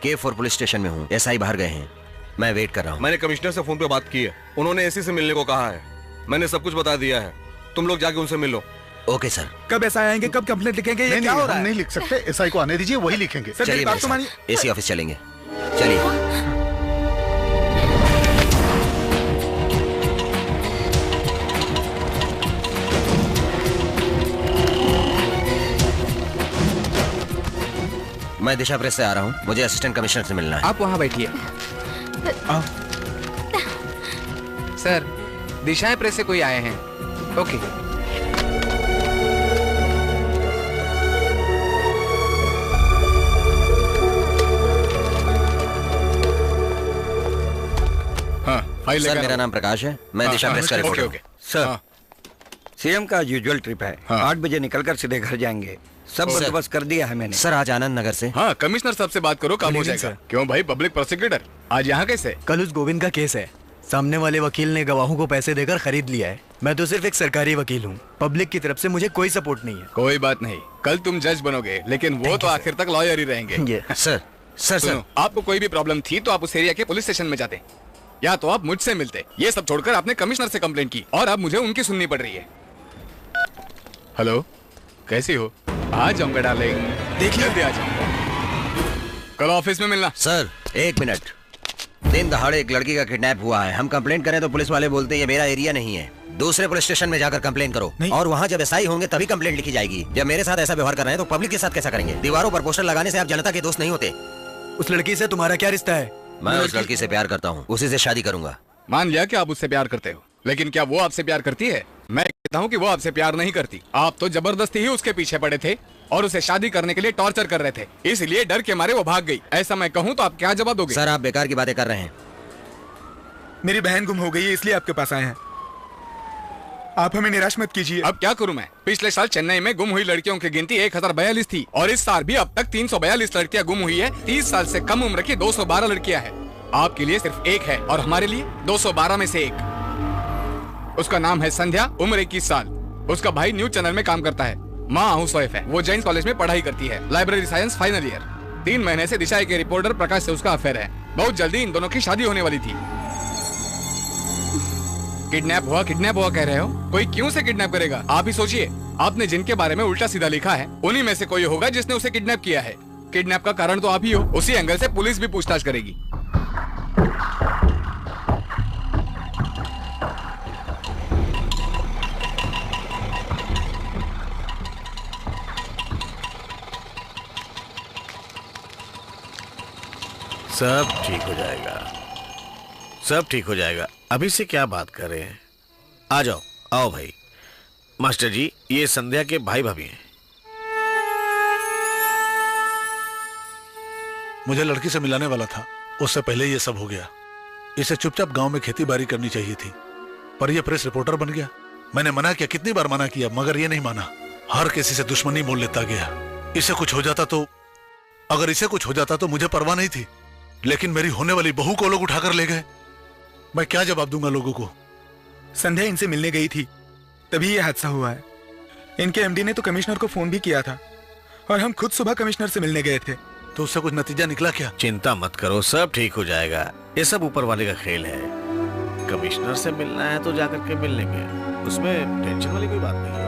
K4 पुलिस स्टेशन में हूँ, एसआई बाहर गए हैं, मैं वेट कर रहा हूँ। मैंने कमिश्नर से फोन पे बात की है, उन्होंने एसी से मिलने को कहा है। मैंने सब कुछ बता दिया है, तुम लोग जाके उनसे मिल लो। Okay sir. कब एसआई आएंगे, कब कंप्लेंट लिखेंगे? ये क्या हो रहा है? हम नहीं लिख सकते, एसआई को आने दीजिए, वही लिखेंगे। चलिए बात तो मानिए। एसी ऑफिस चलेंगे, चलिए। मैं दिशा प्रेस से आ रहा हूँ, मुझे असिस्टेंट कमिश्नर से मिलना है। आप वहाँ बैठिए। सर, दिशाएं प्रेस से कोई आए हैं। ओके। हाँ, फाइल सर मेरा नाम प्रकाश है, मैं दिशा प्रेस का रिपोर्टर हूँ। सर, सीएम का यूजुअल ट्रिप है। 8 बजे निकलकर सीधे घर जाएंगे। सब बंदोबस्त कर दिया है मैंने। सर आज आनंद नगर से। हाँ, कमिश्नर साहब से बात करो, काम हो जाएगा। क्यों भाई, पब्लिक प्रोसिक्यूटर आज यहाँ कैसे? कल उस गोविंद का केस है, सामने वाले वकील ने गवाहों को पैसे देकर खरीद लिया है। मैं तो सिर्फ एक सरकारी वकील हूँ, पब्लिक की तरफ से मुझे कोई सपोर्ट नहीं है। कोई बात नहीं, कल तुम जज बनोगे, लेकिन वो तो आखिर तक लॉयर ही रहेंगे। सर सुनो, आपको कोई भी प्रॉब्लम थी तो आप उस एरिया के पुलिस स्टेशन में जाते, या तो आप मुझसे मिलते। ये सब छोड़कर आपने कमिश्नर से कंप्लेंट की और अब मुझे उनकी सुननी पड़ रही है। हेलो, कैसी हो? आ जाऊंगा डार्लिंग, देखिए आ जाऊंगा। कल ऑफिस में मिलना। Sir 1 minute. दिन दहाड़े एक लड़की का किडनैप हुआ है, हम कंप्लेंट करें तो पुलिस वाले बोलते हैं ये मेरा एरिया नहीं है। दूसरे पुलिस स्टेशन में जाकर कंप्लेंट करो, और वहाँ जब एसआई होंगे तभी कंप्लेंट लिखी जाएगी। जब मेरे साथ ऐसा व्यवहार कर रहे हैं तो पब्लिक के साथ कैसा करेंगे? दीवारों पर पोस्टर लगाने से आप जनता के दोस्त नहीं होते। उस लड़की से तुम्हारा क्या रिश्ता है? मैं उस लड़की से प्यार करता हूँ, उसी से शादी करूंगा। मान लिया कि आप उससे प्यार करते हो, लेकिन क्या वो आपसे प्यार करती है? मैं कहता हूँ कि वो आपसे प्यार नहीं करती। आप तो जबरदस्ती ही उसके पीछे पड़े थे और उसे शादी करने के लिए टॉर्चर कर रहे थे, इसलिए डर के मारे वो भाग गई। ऐसा मैं कहूँ तो आप क्या जवाब दोगे? सर आप बेकार की बातें कर रहे हैं। मेरी बहन गुम हो गई है, इसलिए आपके पास आए हैं। आप हमें निराश मत कीजिए। अब क्या करूं मैं? पिछले साल चेन्नई में गुम हुई लड़कियों की गिनती 1042 थी और इस साल भी अब तक 342 लड़कियां गुम हुई है। 30 साल से कम उम्र की 212 लड़कियां हैं। आपके लिए सिर्फ एक है और हमारे लिए 212 में से एक। उसका नाम है संध्या, उम्र 21 साल। उसका भाई न्यूज चैनल में काम करता है, माँ हाउस वाइफ है। वो जैन कॉलेज में पढ़ाई करती है, लाइब्रेरी साइंस फाइनल ईयर। 3 महीने से दिशा के रिपोर्टर प्रकाश से उसका अफेयर है। बहुत जल्दी इन दोनों की शादी होने वाली थी। किडनैप हुआ कह रहे हो? कोई क्यों से किडनैप करेगा? आप ही सोचिए, आपने जिनके बारे में उल्टा सीधा लिखा है उन्हीं में से कोई होगा जिसने उसे किडनैप किया है। किडनैप का कारण तो आप ही हो। उसी एंगल से पुलिस भी पूछताछ करेगी। सब ठीक हो जाएगा, सब ठीक हो जाएगा। अभी से क्या बात कर रहे हैं? आ जाओ, आओ भाई। मास्टर जी, ये संध्या के भाई भाभी हैं। मुझे लड़की से मिलाने वाला था, उससे पहले ये सब हो गया। इसे चुपचाप गांव में खेती बाड़ी करनी चाहिए थी, पर यह प्रेस रिपोर्टर बन गया। मैंने मना किया, कितनी बार मना किया, मगर ये नहीं माना। हर किसी से दुश्मनी मोल लेता गया। इसे कुछ हो जाता तो, अगर इसे कुछ हो जाता तो मुझे परवाह नहीं थी, लेकिन मेरी होने वाली बहू को लोग उठाकर ले गए। मैं क्या जवाब दूंगा लोगों को? संध्या इनसे मिलने गई थी, तभी यह हादसा हुआ है। इनके एमडी ने तो कमिश्नर को फोन भी किया था, और हम खुद सुबह कमिश्नर से मिलने गए थे। तो उससे कुछ नतीजा निकला क्या? चिंता मत करो, सब ठीक हो जाएगा। ये सब ऊपर वाले का खेल है। कमिश्नर से मिलना है तो जाकर के मिल लेंगे, उसमें टेंशन वाली कोई बात नहीं है।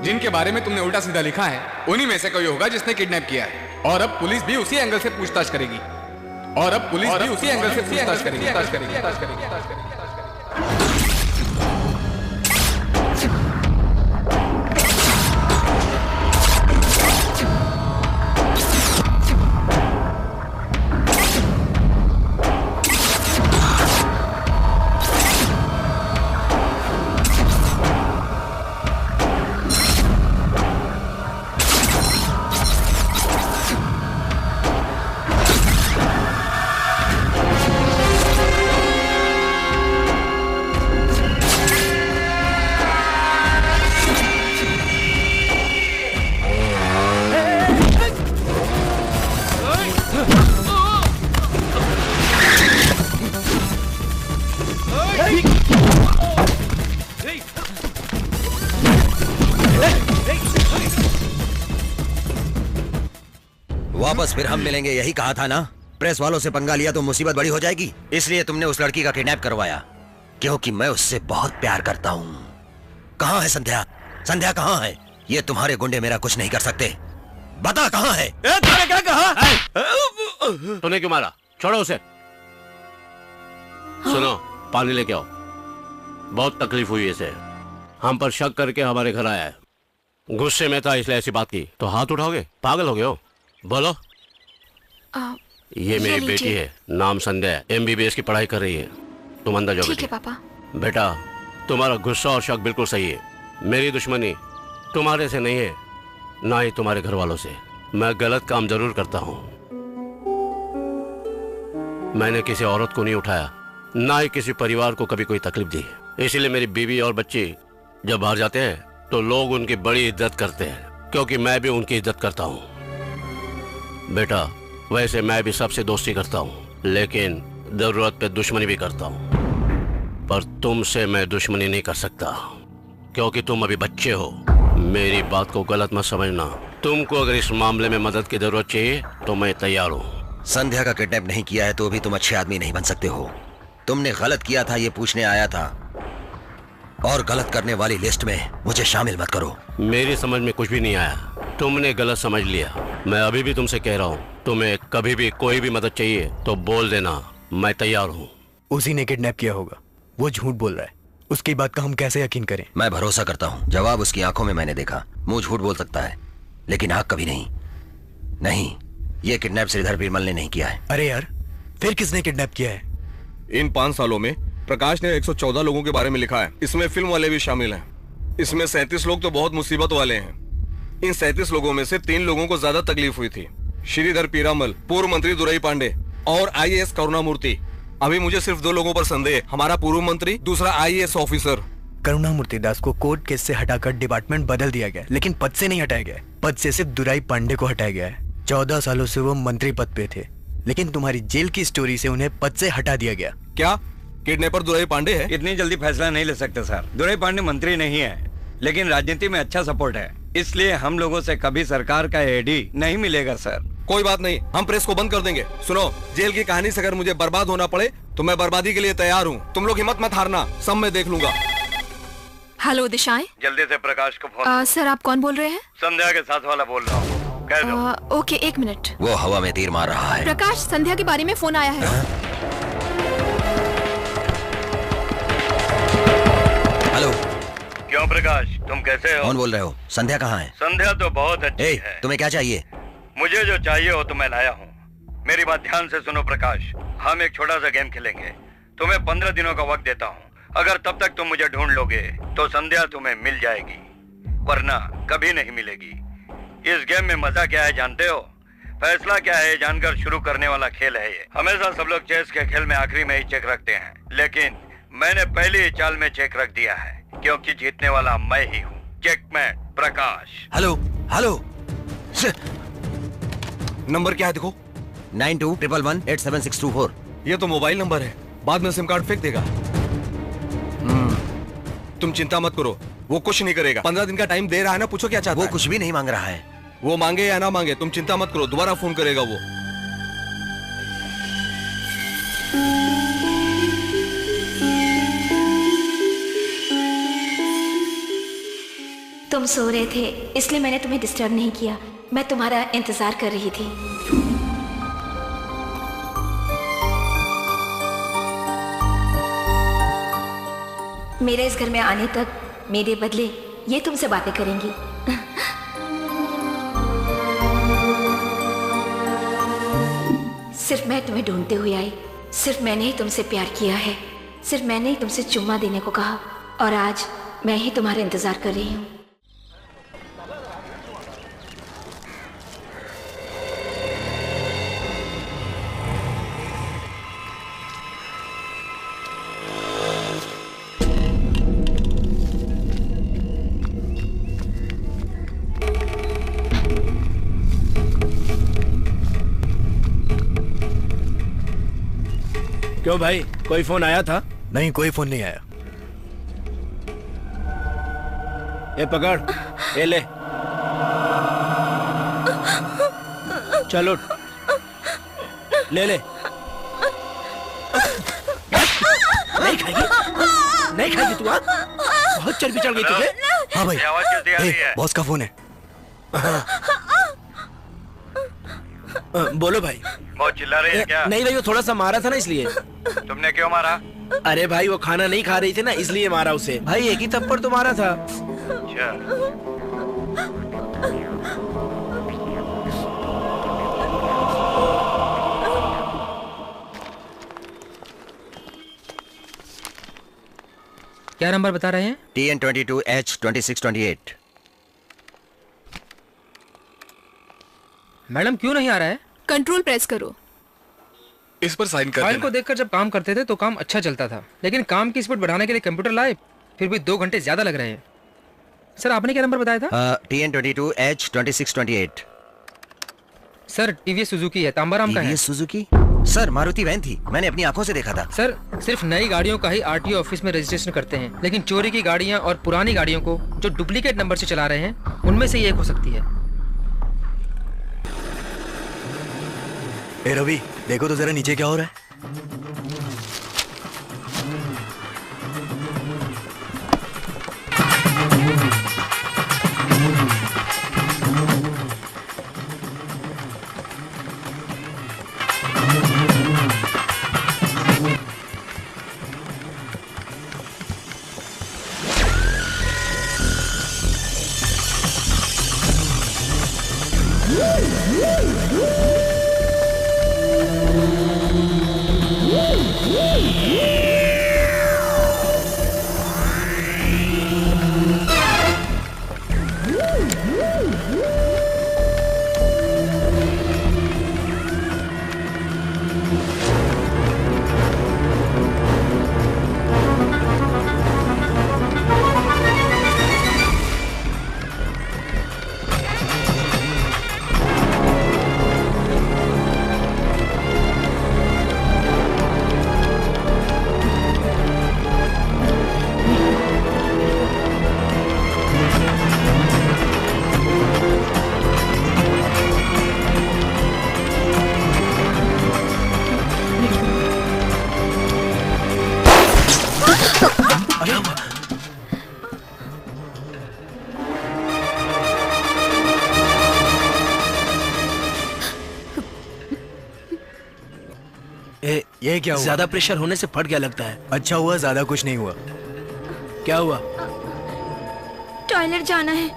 जिनके बारे में तुमने उल्टा सीधा लिखा है उन्हीं में से कोई होगा जिसने किडनैप किया है। और अब पुलिस भी उसी एंगल से पूछताछ करेगी। वापस फिर हम मिलेंगे, यही कहा था ना? प्रेस वालों से पंगा लिया तो मुसीबत बड़ी हो जाएगी, इसलिए तुमने उस लड़की का किडनैप करवाया, क्योंकि मैं उससे बहुत प्यार करता हूँ। कहाँ है संध्या? संध्या कहाँ है? ये तुम्हारे गुंडे मेरा कुछ नहीं कर सकते। बता कहाँ है? तूने क्या कहा? तूने क्यों मारा? छोड़ो उसे। सुनो, पानी लेके आओ। बहुत तकलीफ हुई इसे। हम पर शक करके हमारे घर आया है। गुस्से में था इसलिए ऐसी बात की। तो हाथ उठाओगे? पागल हो गए हो? बोलो। ये मेरी बेटी है, नाम संध्या है, MBBS की पढ़ाई कर रही है। तुम अंदर जाओ। ठीक है पापा। बेटा, तुम्हारा गुस्सा और शक बिल्कुल सही है। मेरी दुश्मनी तुम्हारे से नहीं है, ना ही तुम्हारे घर वालों से। मैं गलत काम जरूर करता हूँ। मैंने किसी औरत को नहीं उठाया, ना ही किसी परिवार को कभी कोई तकलीफ दी। इसीलिए मेरी बीवी और बच्चे जब बाहर जाते हैं तो लोग उनकी बड़ी इज्जत करते हैं, क्योंकि मैं भी उनकी इज्जत करता हूँ। बेटा, वैसे मैं भी सबसे दोस्ती करता हूँ, लेकिन जरूरत पे दुश्मनी भी करता हूँ। पर तुमसे मैं दुश्मनी नहीं कर सकता, क्योंकि तुम अभी बच्चे हो। मेरी बात को गलत मत समझना। तुमको अगर इस मामले में मदद की जरूरत चाहिए तो मैं तैयार हूँ। संध्या का किडनैप नहीं किया है तो भी तुम अच्छे आदमी नहीं बन सकते हो। तुमने गलत किया था ये पूछने आया था, और गलत करने वाली लिस्ट में मुझे शामिल मत करो। मेरी समझ में कुछ भी नहीं आया, तुमने गलत समझ लिया। मैं अभी भी तुमसे कह रहा हूँ, तुम्हें कभी भी कोई भी मदद चाहिए तो बोल देना, मैं तैयार हूँ। उसी ने किडनैप किया होगा, वो झूठ बोल रहा है। उसकी बात का हम कैसे यकीन करें? मैं भरोसा करता हूँ। जवाब उसकी आंखों में मैंने देखा। मुंह झूठ बोल सकता है, लेकिन आंख कभी नहीं। नहीं, ये किडनैप श्रीधर बीरमल ने नहीं किया है। अरे यार, फिर किसने किडनैप किया है? इन 5 सालों में प्रकाश ने 114 लोगों के बारे में लिखा है। इसमें फिल्म वाले भी शामिल हैं। इसमें 37 लोग तो बहुत मुसीबत वाले हैं। इन 37 लोगों में से 3 लोगों को ज्यादा तकलीफ हुई थी, श्रीधर पीरामल, पूर्व मंत्री दुरई पांडे और IAS करुणामूर्ति। अभी मुझे सिर्फ 2 लोगों पर संदेह, हमारा पूर्व मंत्री, दूसरा IAS ऑफिसर। करुणामूर्ति दास को कोर्ट केस से हटाकर डिपार्टमेंट बदल दिया गया, लेकिन पद से नहीं हटाया गया। पद से सिर्फ दुराई पांडे को हटाया गया है। 14 सालों से वो मंत्री पद पे थे, लेकिन तुम्हारी जेल की स्टोरी से उन्हें पद से हटा दिया गया। क्या किडनैपर दुराई पांडे है? इतनी जल्दी फैसला नहीं ले सकते सर। दुराई पांडे मंत्री नहीं है, लेकिन राजनीति में अच्छा सपोर्ट है, इसलिए हम लोगों से कभी सरकार का एडी नहीं मिलेगा सर। कोई बात नहीं, हम प्रेस को बंद कर देंगे। सुनो, जेल की कहानी से अगर मुझे बर्बाद होना पड़े तो मैं बर्बादी के लिए तैयार हूँ। तुम लोग हिम्मत मत हारना, सब मैं देख लूंगा। हेलो दिशाएं। जल्दी से प्रकाश को फोन। सर आप कौन बोल रहे हैं? संध्या के साथ वाला बोल रहा हूँ, कह दो। ओके, एक मिनट। वो हवा में तीर मार रहा है। प्रकाश, संध्या के बारे में फोन आया है। हेलो। क्यों प्रकाश, तुम कैसे हो? कौन बोल रहे हो? संध्या कहाँ है? संध्या तो बहुत अच्छी है। तुम्हें क्या चाहिए? मुझे जो चाहिए हो तो मैं लाया हूँ। मेरी बात ध्यान से सुनो प्रकाश, हम एक छोटा सा गेम खेलेंगे। तुम्हें 15 दिनों का वक्त देता हूँ। अगर तब तक तुम मुझे ढूंढ लोगे तो संध्या तुम्हें मिल जाएगी, वरना कभी नहीं मिलेगी। इस गेम में मजा क्या है जानते हो? फैसला क्या है जानकर शुरू करने वाला खेल है ये। हमेशा सब लोग चेस के खेल में आखिरी में ही चेक रखते हैं, लेकिन मैंने पहली ही चाल में चेक रख दिया है, क्योंकि जीतने वाला मैं ही हूँ। Checkmate Prakash. Hello hello. Number क्या है देखो? 9211187624। ये तो मोबाइल नंबर है, बाद में सिम कार्ड फेंक देगा। तुम चिंता मत करो, वो कुछ नहीं करेगा। 15 दिन का टाइम दे रहा है ना, पूछो क्या चाहता है। वो कुछ भी नहीं मांग रहा है। वो मांगे या ना मांगे तुम चिंता मत करो, दोबारा फोन करेगा वो। तुम सो रहे थे इसलिए मैंने तुम्हें डिस्टर्ब नहीं किया। मैं तुम्हारा इंतजार कर रही थी। मेरे इस घर में आने तक मेरे बदले ये तुमसे बातें करेंगी। सिर्फ मैं तुम्हें ढूंढते हुए आई, सिर्फ मैंने ही तुमसे प्यार किया है, सिर्फ मैंने ही तुमसे चुम्मा देने को कहा, और आज मैं ही तुम्हारा इंतजार कर रही हूँ। क्यों भाई, कोई फोन आया था? नहीं, कोई फोन नहीं आया। ये पकड़, ये ले। चलो ले ले। नहीं खाएगी, नहीं खाएगी तू? बहुत चर्बी चढ़ गई तुझे। हाँ भाई, आवाज कैसी आ रही है? बॉस का फोन है। बोलो भाई। बहुत चिल्ला रही है क्या? नहीं भाई, वो थोड़ा सा मारा था ना, इसलिए। तुमने क्यों मारा? अरे भाई, वो खाना नहीं खा रही थी ना, इसलिए मारा उसे। भाई एक ही थप्पड़ तो मारा था। अच्छा। क्या नंबर बता रहे हैं? TN22H2628। मैडम क्यों नहीं आ रहा है? कंट्रोल प्रेस करो। इस पर साइन कर फाइल देना। को देखकर जब काम करते थे तो काम अच्छा चलता था, लेकिन काम की स्पीड बढ़ाने के लिए कंप्यूटर लाए, फिर भी 2 घंटे ज्यादा लग रहे हैं। सर आपने क्या नंबर बताया था? TN22H2628। सर टीवीएस सुजुकी है, तांबाराम का है। TVS Suzuki? Sir Maruti van थी, मैंने अपनी आंखों से देखा था। सर सिर्फ नई गाड़ियों का ही आरटीओ ऑफिस में रजिस्ट्रेशन करते हैं, लेकिन चोरी की गाड़ियां और पुरानी गाड़ियों को जो डुप्लीकेट नंबर से चला रहे हैं, उनमें से एक हो सकती है। ए रवि, देखो तो जरा नीचे क्या हो रहा है। ये क्या हुआ? ज्यादा प्रेशर होने से फट गया लगता है। अच्छा हुआ ज्यादा कुछ नहीं हुआ। क्या हुआ? टॉयलेट जाना है।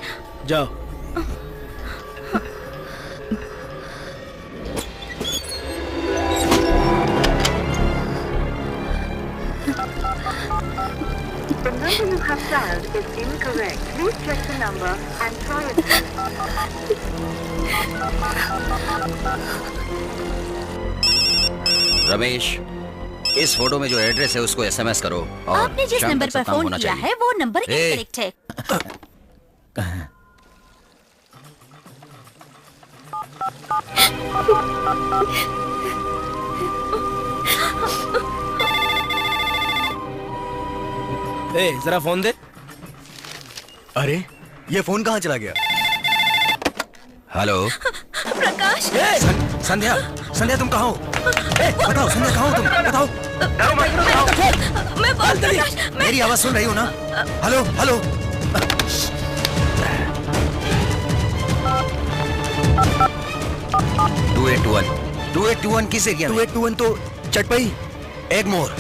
जाओ। The number you have dialed is incorrect. Please check the number and try again. Ramesh, इस फोटो में जो एड्रेस है उसको एसएमएस करो और आपने जिस शाम नंबर तक पर सब काम फोन होना किया चाहिए। है वो नंबर ए! इनकरेक्ट है। जरा फोन दे। अरे ये फोन कहाँ चला गया? हेलो प्रकाश। संध्या, संध्या तुम कहाँ हो? बताओ संध्या कहाँ हो तुम? बताओ। मैं बोल प्रकाश, मेरी आवाज सुन रही हो ना? Hello hello. 2821 किस एरिया में? 2821 तो चटपई। एक मोर।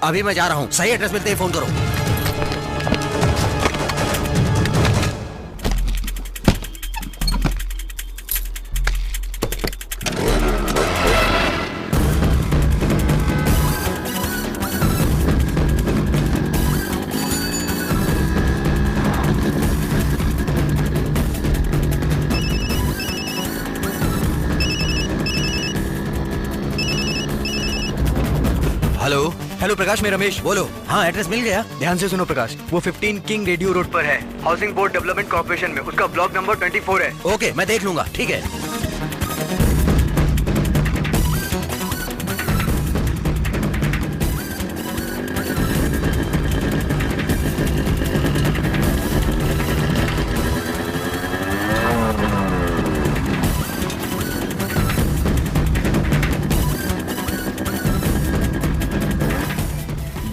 अभी मैं जा रहा हूँ, सही एड्रेस मिलते ही फोन करो। हेलो हेलो प्रकाश, मैं रमेश। बोलो। हाँ एड्रेस मिल गया। ध्यान से सुनो प्रकाश, वो 15 किंग रेडियो रोड पर है, हाउसिंग बोर्ड डेवलपमेंट कॉर्पोरेशन में। उसका ब्लॉक नंबर 24 है। ओके मैं देख लूंगा, ठीक है।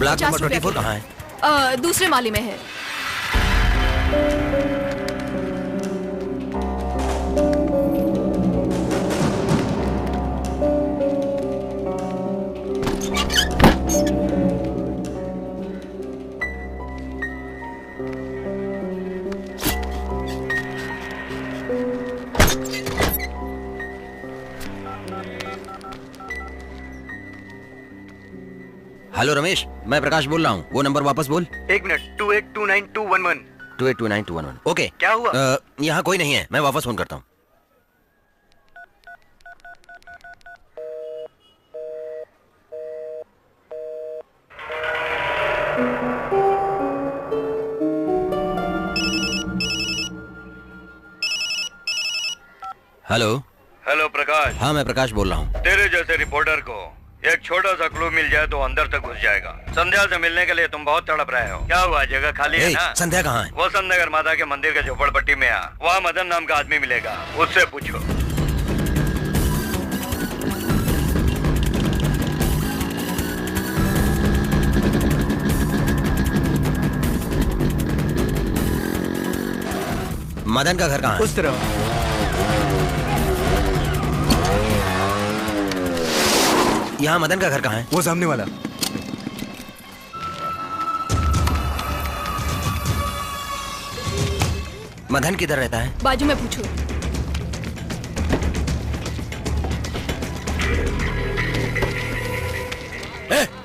ब्लॉक नंबर 24 कहाँ है? दूसरे माले में है। हेलो रमेश, मैं प्रकाश बोल रहा हूँ। वो नंबर वापस बोल। 1 मिनट। 2829 2829 ओके। क्या हुआ? यहाँ कोई नहीं है, मैं वापस फोन करता हूँ। हेलो हेलो प्रकाश। हाँ मैं प्रकाश बोल रहा हूँ। तेरे जैसे रिपोर्टर को एक छोटा सा क्लू मिल जाए तो अंदर तक घुस जाएगा। संध्या से मिलने के लिए तुम बहुत तड़प रहे हो। क्या हुआ, जगह खाली है ना? संध्या कहाँ है? वसंत नगर माता के मंदिर के झोपड़पट्टी में आ, वहाँ मदन नाम का आदमी मिलेगा, उससे पूछो। मदन का घर कहाँ है? उस तरफ। यहाँ मदन का घर कहाँ है? वो सामने वाला। मदन किधर रहता है? बाजू में पूछो।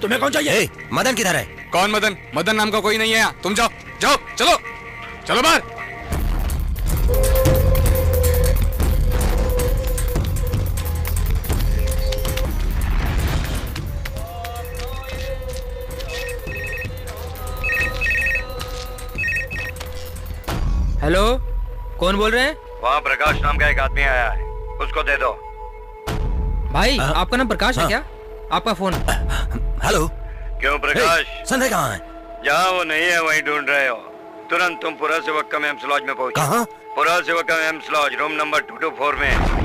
तुम्हें कौन चाहिए? मदन किधर है? कौन मदन? मदन नाम का कोई नहीं है यहाँ। तुम जाओ जाओ, चलो चलो बाहर। हेलो, कौन बोल रहे हैं? वहाँ प्रकाश नाम का एक आदमी आया है, उसको दे दो। भाई आपका नाम प्रकाश है क्या? आपका फोन। हेलो। क्यों प्रकाश? संध्या कहाँ है? जहाँ वो नहीं है वहीं ढूंढ रहे हो। तुरंत तुम पुरा सेवक का एम्स लॉज में पहुंचो। कहाँ? पुरा सेवक का एम्स लॉज, रूम नंबर 224 में।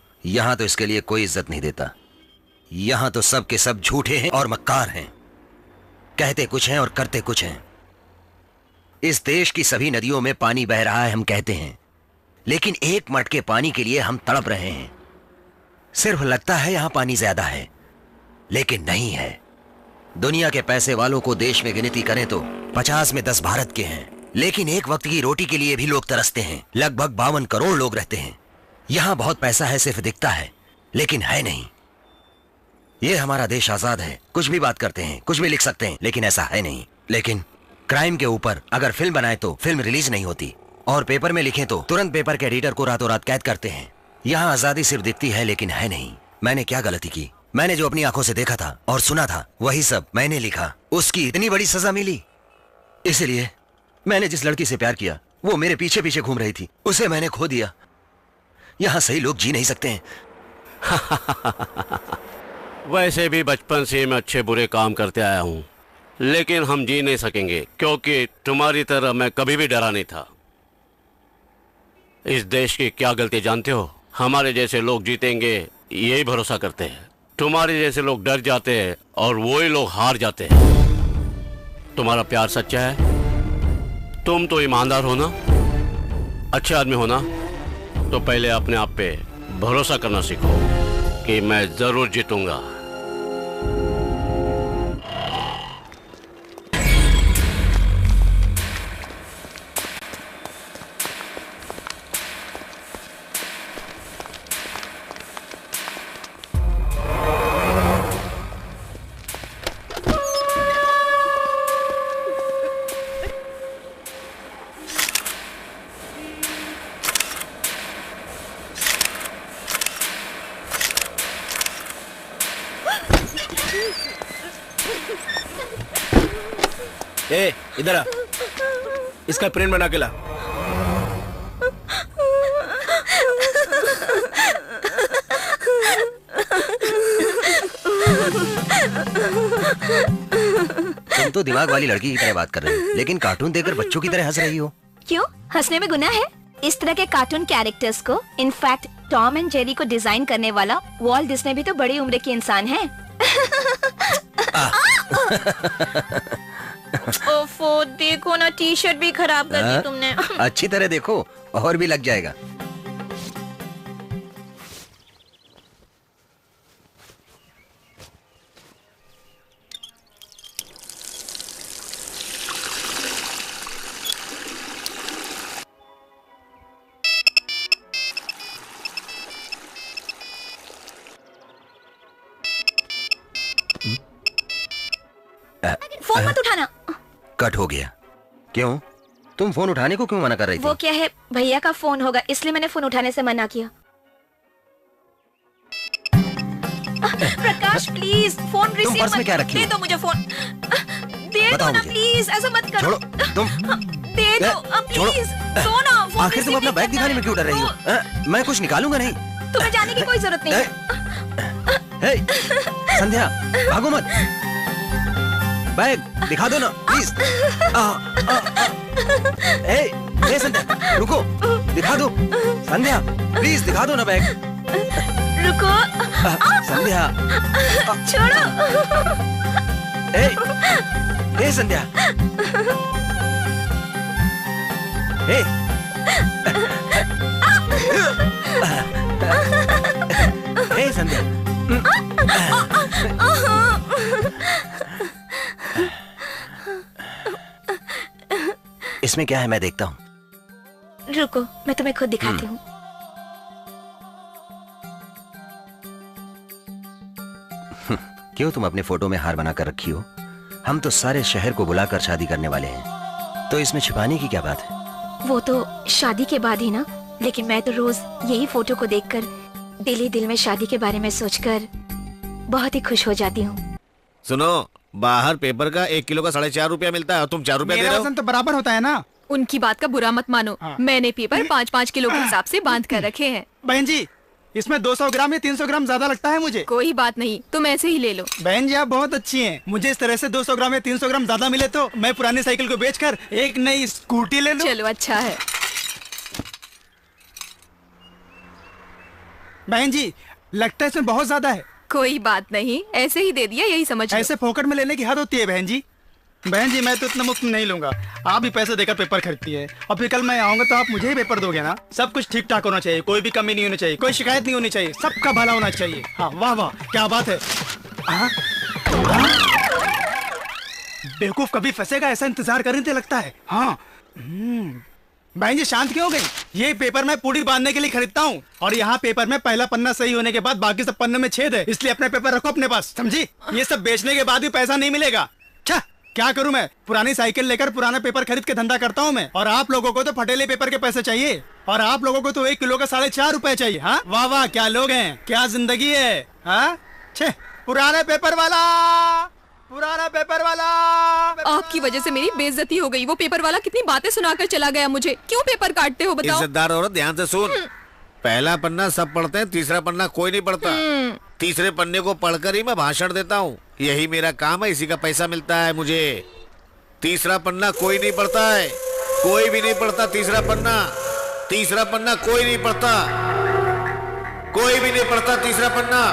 यहाँ तो इसके लिए कोई इज्जत नहीं देता। यहाँ तो सब के सब झूठे हैं और मक्कार हैं, कहते कुछ हैं और करते कुछ हैं। इस देश की सभी नदियों में पानी बह रहा है हम कहते हैं, लेकिन एक मटके पानी के लिए हम तड़प रहे हैं। सिर्फ लगता है यहाँ पानी ज्यादा है, लेकिन नहीं है। दुनिया के पैसे वालों को देश में गिनती करें तो 50 में 10 भारत के हैं, लेकिन एक वक्त की रोटी के लिए भी लोग तरसते हैं। लगभग 52 करोड़ लोग रहते हैं। यहाँ बहुत पैसा है, सिर्फ दिखता है, लेकिन है नहीं। ये हमारा देश आजाद है, कुछ भी बात करते हैं, कुछ भी लिख सकते हैं, लेकिन ऐसा है नहीं। लेकिन क्राइम के ऊपर अगर फिल्म बनाए तो फिल्म रिलीज नहीं होती, और पेपर में लिखें तो तुरंत पेपर के एडिटर को रातों रात कैद करते हैं। यहाँ आजादी सिर्फ दिखती है, लेकिन है नहीं। मैंने क्या गलती की? मैंने जो अपनी आंखों से देखा था और सुना था वही सब मैंने लिखा। उसकी इतनी बड़ी सजा मिली, इसलिए मैंने जिस लड़की से प्यार किया वो मेरे पीछे पीछे घूम रही थी, उसे मैंने खो दिया। यहाँ सही लोग जी नहीं सकते हैं। वैसे भी बचपन से मैं अच्छे बुरे काम करते आया हूँ, लेकिन हम जी नहीं सकेंगे क्योंकि तुम्हारी तरह मैं कभी भी डरा नहीं था। इस देश की क्या गलती जानते हो? हमारे जैसे लोग जीतेंगे यही भरोसा करते हैं। तुम्हारे जैसे लोग डर जाते हैं और वही लोग हार जाते हैं। तुम्हारा प्यार सच्चा है, तुम तो ईमानदार हो ना, अच्छे आदमी हो ना, तो पहले अपने आप पे भरोसा करना सीखो कि मैं जरूर जीतूंगा। ए, इधर आ, इसका प्रिंट बना के ला। तुम तो दिमाग वाली लड़की की तरह बात कर रही हो, लेकिन कार्टून देखकर बच्चों की तरह हंस रही हो। क्यों? हंसने में गुनाह है? इस तरह के कार्टून कैरेक्टर्स को, इनफैक्ट टॉम एंड जेरी को डिजाइन करने वाला वॉल्ट डिज्नी भी तो बड़ी उम्र के इंसान है। ओफो, देखो ना, टी शर्ट भी खराब कर दी तुमने। अच्छी तरह देखो, और भी लग जाएगा। फोन मत उठाना। कट हो गया। क्यों? तुम फोन उठाने को क्यों मना कर रही थी? वो क्या है, भैया का फोन होगा, इसलिए मैंने फोन उठाने से मना किया। प्रकाश प्लीज फोन रिसीव पर्स में क्या रखी दे हो? दो मुझे फोन। दे दो ना प्लीज, ऐसा मत करो। छोड़ो, तुम दे दो प्लीज। दो ना फोन। आखिर तुम अपना बैग दिखाने में क्यों डर रही हो? मैं कुछ निकालूंगा नहीं। तुम्हें जाने की कोई जरूरत नहीं है। संध्या, भागो मत। बैग दिखा दो ना प्लीज। ए संध्या, रुको, दिखा दो। संध्या प्लीज दिखा दो ना बैग। रुको। संध्या छोड़ो। ए संध्या। ए संध्या। इसमें क्या है, मैं देखता हूँ। रुको, मैं तुम्हें खुद दिखाती हूँ। क्यों तुम अपने फोटो में हार बना कर रखी हो? हम तो सारे शहर को बुलाकर शादी करने वाले हैं, तो इसमें छिपाने की क्या बात है? वो तो शादी के बाद ही ना, लेकिन मैं तो रोज यही फोटो को देखकर दिल ही दिल में शादी के बारे में सोचकर बहुत ही खुश हो जाती हूँ। सुनो, बाहर पेपर का 1 किलो का 4.5 रुपया मिलता है और तुम 4 रुपया दे रहे हो। वजन तो बराबर होता है ना। उनकी बात का बुरा मत मानो। मैंने पेपर 5-5 किलो के हिसाब से बांध कर रखे हैं। बहन जी, इसमें 200 ग्राम या 300 ग्राम ज्यादा लगता है मुझे। कोई बात नहीं, तुम ऐसे ही ले लो। बहन जी आप बहुत अच्छी हैं। मुझे इस तरह से 200 ग्राम या 300 ग्राम ज्यादा मिले तो मैं पुरानी साइकिल को बेचकर एक नई स्कूटी ले लूं। चलो अच्छा है। बहन जी लगता है इसमें बहुत ज्यादा है। कोई बात नहीं, ऐसे ही दे दिया, यही समझ लो। ऐसे फोकट में लेने की हद होती है बहन जी। बहन जी मैं तो इतना मुफ्त में नहीं लूंगा। आप भी पैसे देकर पेपर खरीदती है और फिर कल मैं आऊंगा तो आप मुझे ही पेपर दोगे ना। सब कुछ ठीक ठाक होना चाहिए, कोई भी कमी नहीं होनी चाहिए, कोई शिकायत नहीं होनी चाहिए, सबका भला होना चाहिए। हाँ वाह वाह क्या बात है। बेवकूफ कभी फंसेगा ऐसा इंतजार कर रहे थे लगता है। हाँ बहन जी शांत क्यों हो गई? ये पेपर मैं पूरी बांधने के लिए खरीदता हूँ और यहाँ पेपर में पहला पन्ना सही होने के बाद बाकी सब पन्ने में छेद है, इसलिए अपने पेपर रखो अपने पास, समझी? ये सब बेचने के बाद भी पैसा नहीं मिलेगा। क्या करूं मैं? पुरानी साइकिल लेकर पुराना पेपर खरीद के धंधा करता हूं मैं। और आप लोगों को तो फटेले पेपर के पैसे चाहिए और आप लोगों को तो 1 किलो का 4.5 रुपए चाहिए। हाँ वाह वाह क्या लोग हैं, क्या जिंदगी है। हाँ छे पुराने पेपर वाला, पुराना पेपर वाला। आपकी वजह से मेरी बेइज्जती हो गई। वो पेपर वाला कितनी बातें सुनाकर चला गया मुझे। क्यों पेपर काटते हो बताओ? इज्जतदार औरत ध्यान से सुन। पहला पन्ना सब पढ़ते हैं, तीसरा पन्ना कोई नहीं पढ़ता। तीसरे पन्ने को पढ़कर ही मैं भाषण देता हूँ, यही मेरा काम है, इसी का पैसा मिलता है मुझे। तीसरा पन्ना कोई नहीं पढ़ता है, कोई भी नहीं पढ़ता तीसरा पन्ना। तीसरा पन्ना कोई नहीं पढ़ता, कोई भी नहीं पढ़ता तीसरा पन्ना।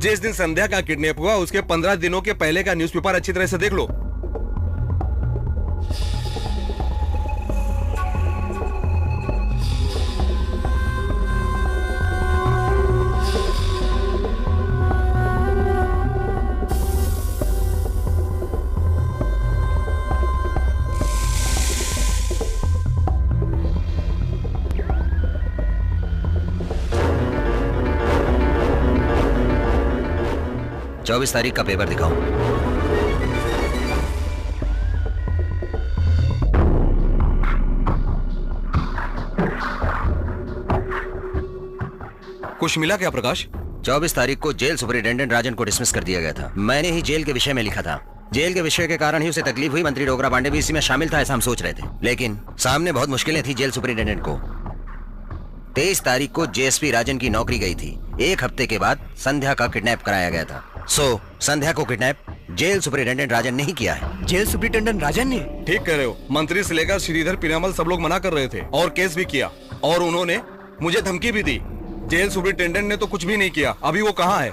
जिस दिन संध्या का किडनैप हुआ उसके 15 दिनों के पहले का न्यूज़पेपर अच्छी तरह से देख लो। चौबीस तारीख का पेपर दिखाओ। कुछ मिला क्या प्रकाश? 24 तारीख को जेल सुपरिटेंडेंट राजन को डिसमिस कर दिया गया था। मैंने ही जेल के विषय में लिखा था। जेल के विषय के कारण ही उसे तकलीफ हुई। मंत्री डोगरा पांडे भी इसी में शामिल था ऐसा हम सोच रहे थे, लेकिन सामने बहुत मुश्किलें थी जेल सुपरिटेंडेंट को। 23 तारीख को जेएसपी राजन की नौकरी गई थी। 1 हफ्ते के बाद संध्या का किडनैप कराया गया था। संध्या को किडनैप जेल सुपरिटेंडेंट राजन ने ही किया है। जेल सुपरिटेंडेंट राजन ने? ठीक कह रहे हो। मंत्री से लेकर श्रीधर पीरामल सब लोग मना कर रहे थे और केस भी किया और उन्होंने मुझे धमकी भी दी। जेल सुपरिटेंडेंट ने तो कुछ भी नहीं किया। अभी वो कहाँ है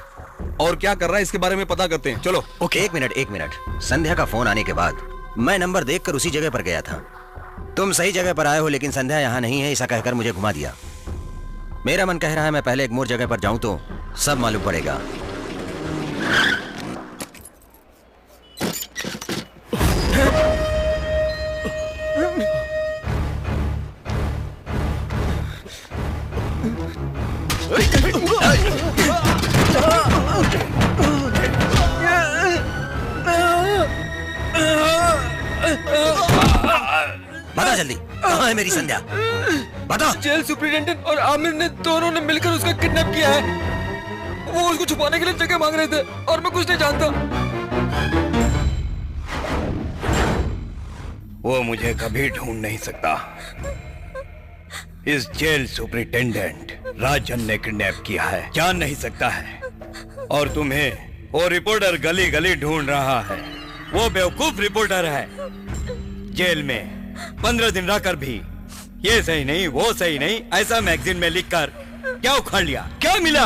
और क्या कर रहा है इसके बारे में पता करते हैं। चलो। ओके। एक मिनट। संध्या का फोन आने के बाद मैं नंबर देखकर उसी जगह पर गया था। तुम सही जगह पर आए हो, लेकिन संध्या यहाँ नहीं है ऐसा कहकर मुझे घुमा दिया। मेरा मन कह रहा है मैं पहले एक मोर जगह पर जाऊं तो सब मालूम पड़ेगा। बता जल्दी, कहाँ है मेरी संध्या? बता। जेल सुपरिटेंडेंट और आमिर ने दोनों ने मिलकर उसका किडनैप किया है। वो उसको छुपाने के लिए जगह मांग रहे थे और मैं कुछ नहीं जानता। वो मुझे कभी ढूंढ नहीं सकता। इस जेल सुपरिटेंडेंट राजन ने किडनैप किया है, जान नहीं सकता है। और तुम्हें वो रिपोर्टर गली गली ढूंढ रहा है। वो बेवकूफ रिपोर्टर है। जेल में 15 दिन रहकर भी ये सही नहीं वो सही नहीं ऐसा मैगजीन में लिखकर क्या उखाड़ लिया? क्या मिला?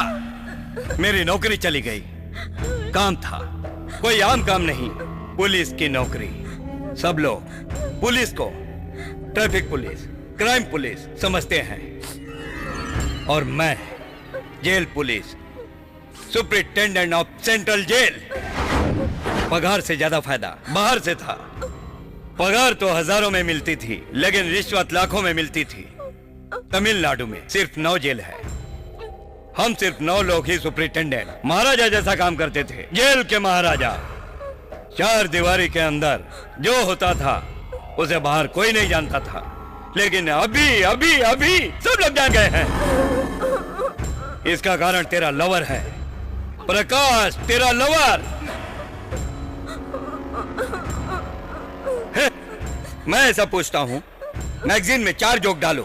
मेरी नौकरी चली गई। काम था कोई आम काम नहीं, पुलिस की नौकरी। सब लोग पुलिस को ट्रैफिक पुलिस, क्राइम पुलिस समझते हैं और मैं jail police, superintendent of central jail. पगार से ज्यादा फायदा बाहर से था। पगार तो हजारों में मिलती थी, लेकिन रिश्वत लाखों में मिलती थी। तमिलनाडु में सिर्फ 9 जेल है। हम सिर्फ 9 लोग ही सुपरिटेंडेंट महाराजा जैसा काम करते थे। जेल के महाराजा। 4 दीवारी के अंदर जो होता था उसे बाहर कोई नहीं जानता था, लेकिन अभी अभी अभी सब लोग जान गए हैं। इसका कारण तेरा लवर है प्रकाश, तेरा लवर। मैं ऐसा पूछता हूँ, मैगजीन में 4 जोक डालो,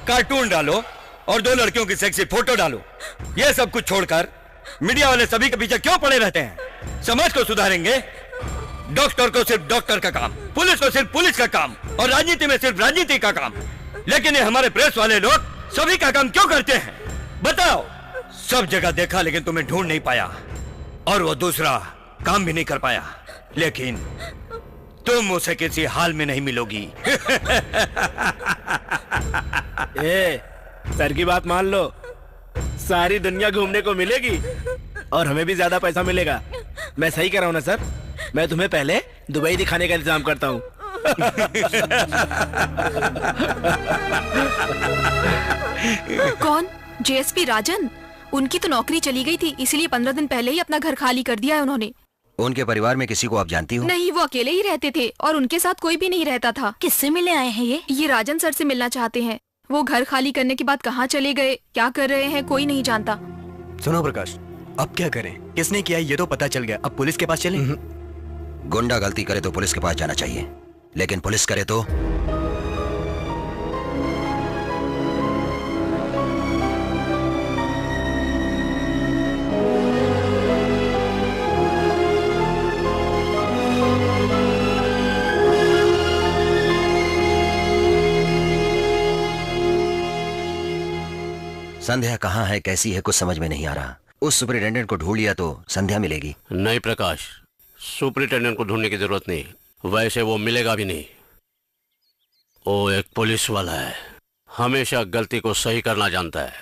कार्टून डालो और 2 लड़कियों की सेक्सी फोटो डालो। ये सब कुछ छोड़कर मीडिया वाले सभी के पीछे क्यों पड़े रहते हैं? समाज को सुधारेंगे? डॉक्टर को सिर्फ डॉक्टर का काम, पुलिस को सिर्फ पुलिस का काम, और राजनीति में सिर्फ राजनीति का काम। लेकिन ये हमारे प्रेस वाले लोग सभी का काम क्यों करते हैं? बताओ। सब जगह देखा लेकिन तुम्हें ढूंढ नहीं पाया, और वो दूसरा काम भी नहीं कर पाया। लेकिन तुम उसे किसी हाल में नहीं मिलोगी। ए, सर की बात मान लो, सारी दुनिया घूमने को मिलेगी और हमें भी ज्यादा पैसा मिलेगा। मैं सही कर रहा हूँ ना सर? मैं तुम्हें पहले दुबई दिखाने का इंतजाम करता हूँ। कौन? जेएसपी राजन? उनकी तो नौकरी चली गई थी, इसलिए 15 दिन पहले ही अपना घर खाली कर दिया है उन्होंने। उनके परिवार में किसी को आप जानती हो? नहीं, वो अकेले ही रहते थे और उनके साथ कोई भी नहीं रहता था। किससे मिले आए हैं ये राजन सर से मिलना चाहते हैं। वो घर खाली करने के बाद कहाँ चले गए, क्या कर रहे हैं, कोई नहीं जानता। सुनो प्रकाश, अब क्या करें? किसने किया ये तो पता चल गया, अब पुलिस के पास चलें? गुंडा गलती करे तो पुलिस के पास जाना चाहिए, लेकिन पुलिस करे तो? संध्या कहाँ है, कैसी है, कुछ समझ में नहीं आ रहा। उस सुपरिटेंडेंट को ढूंढ लिया तो संध्या मिलेगी। नहीं प्रकाश, सुपरिटेंडेंट को ढूंढने की जरूरत नहीं, वैसे वो मिलेगा भी नहीं। वो एक पुलिस वाला है, हमेशा गलती को सही करना जानता है।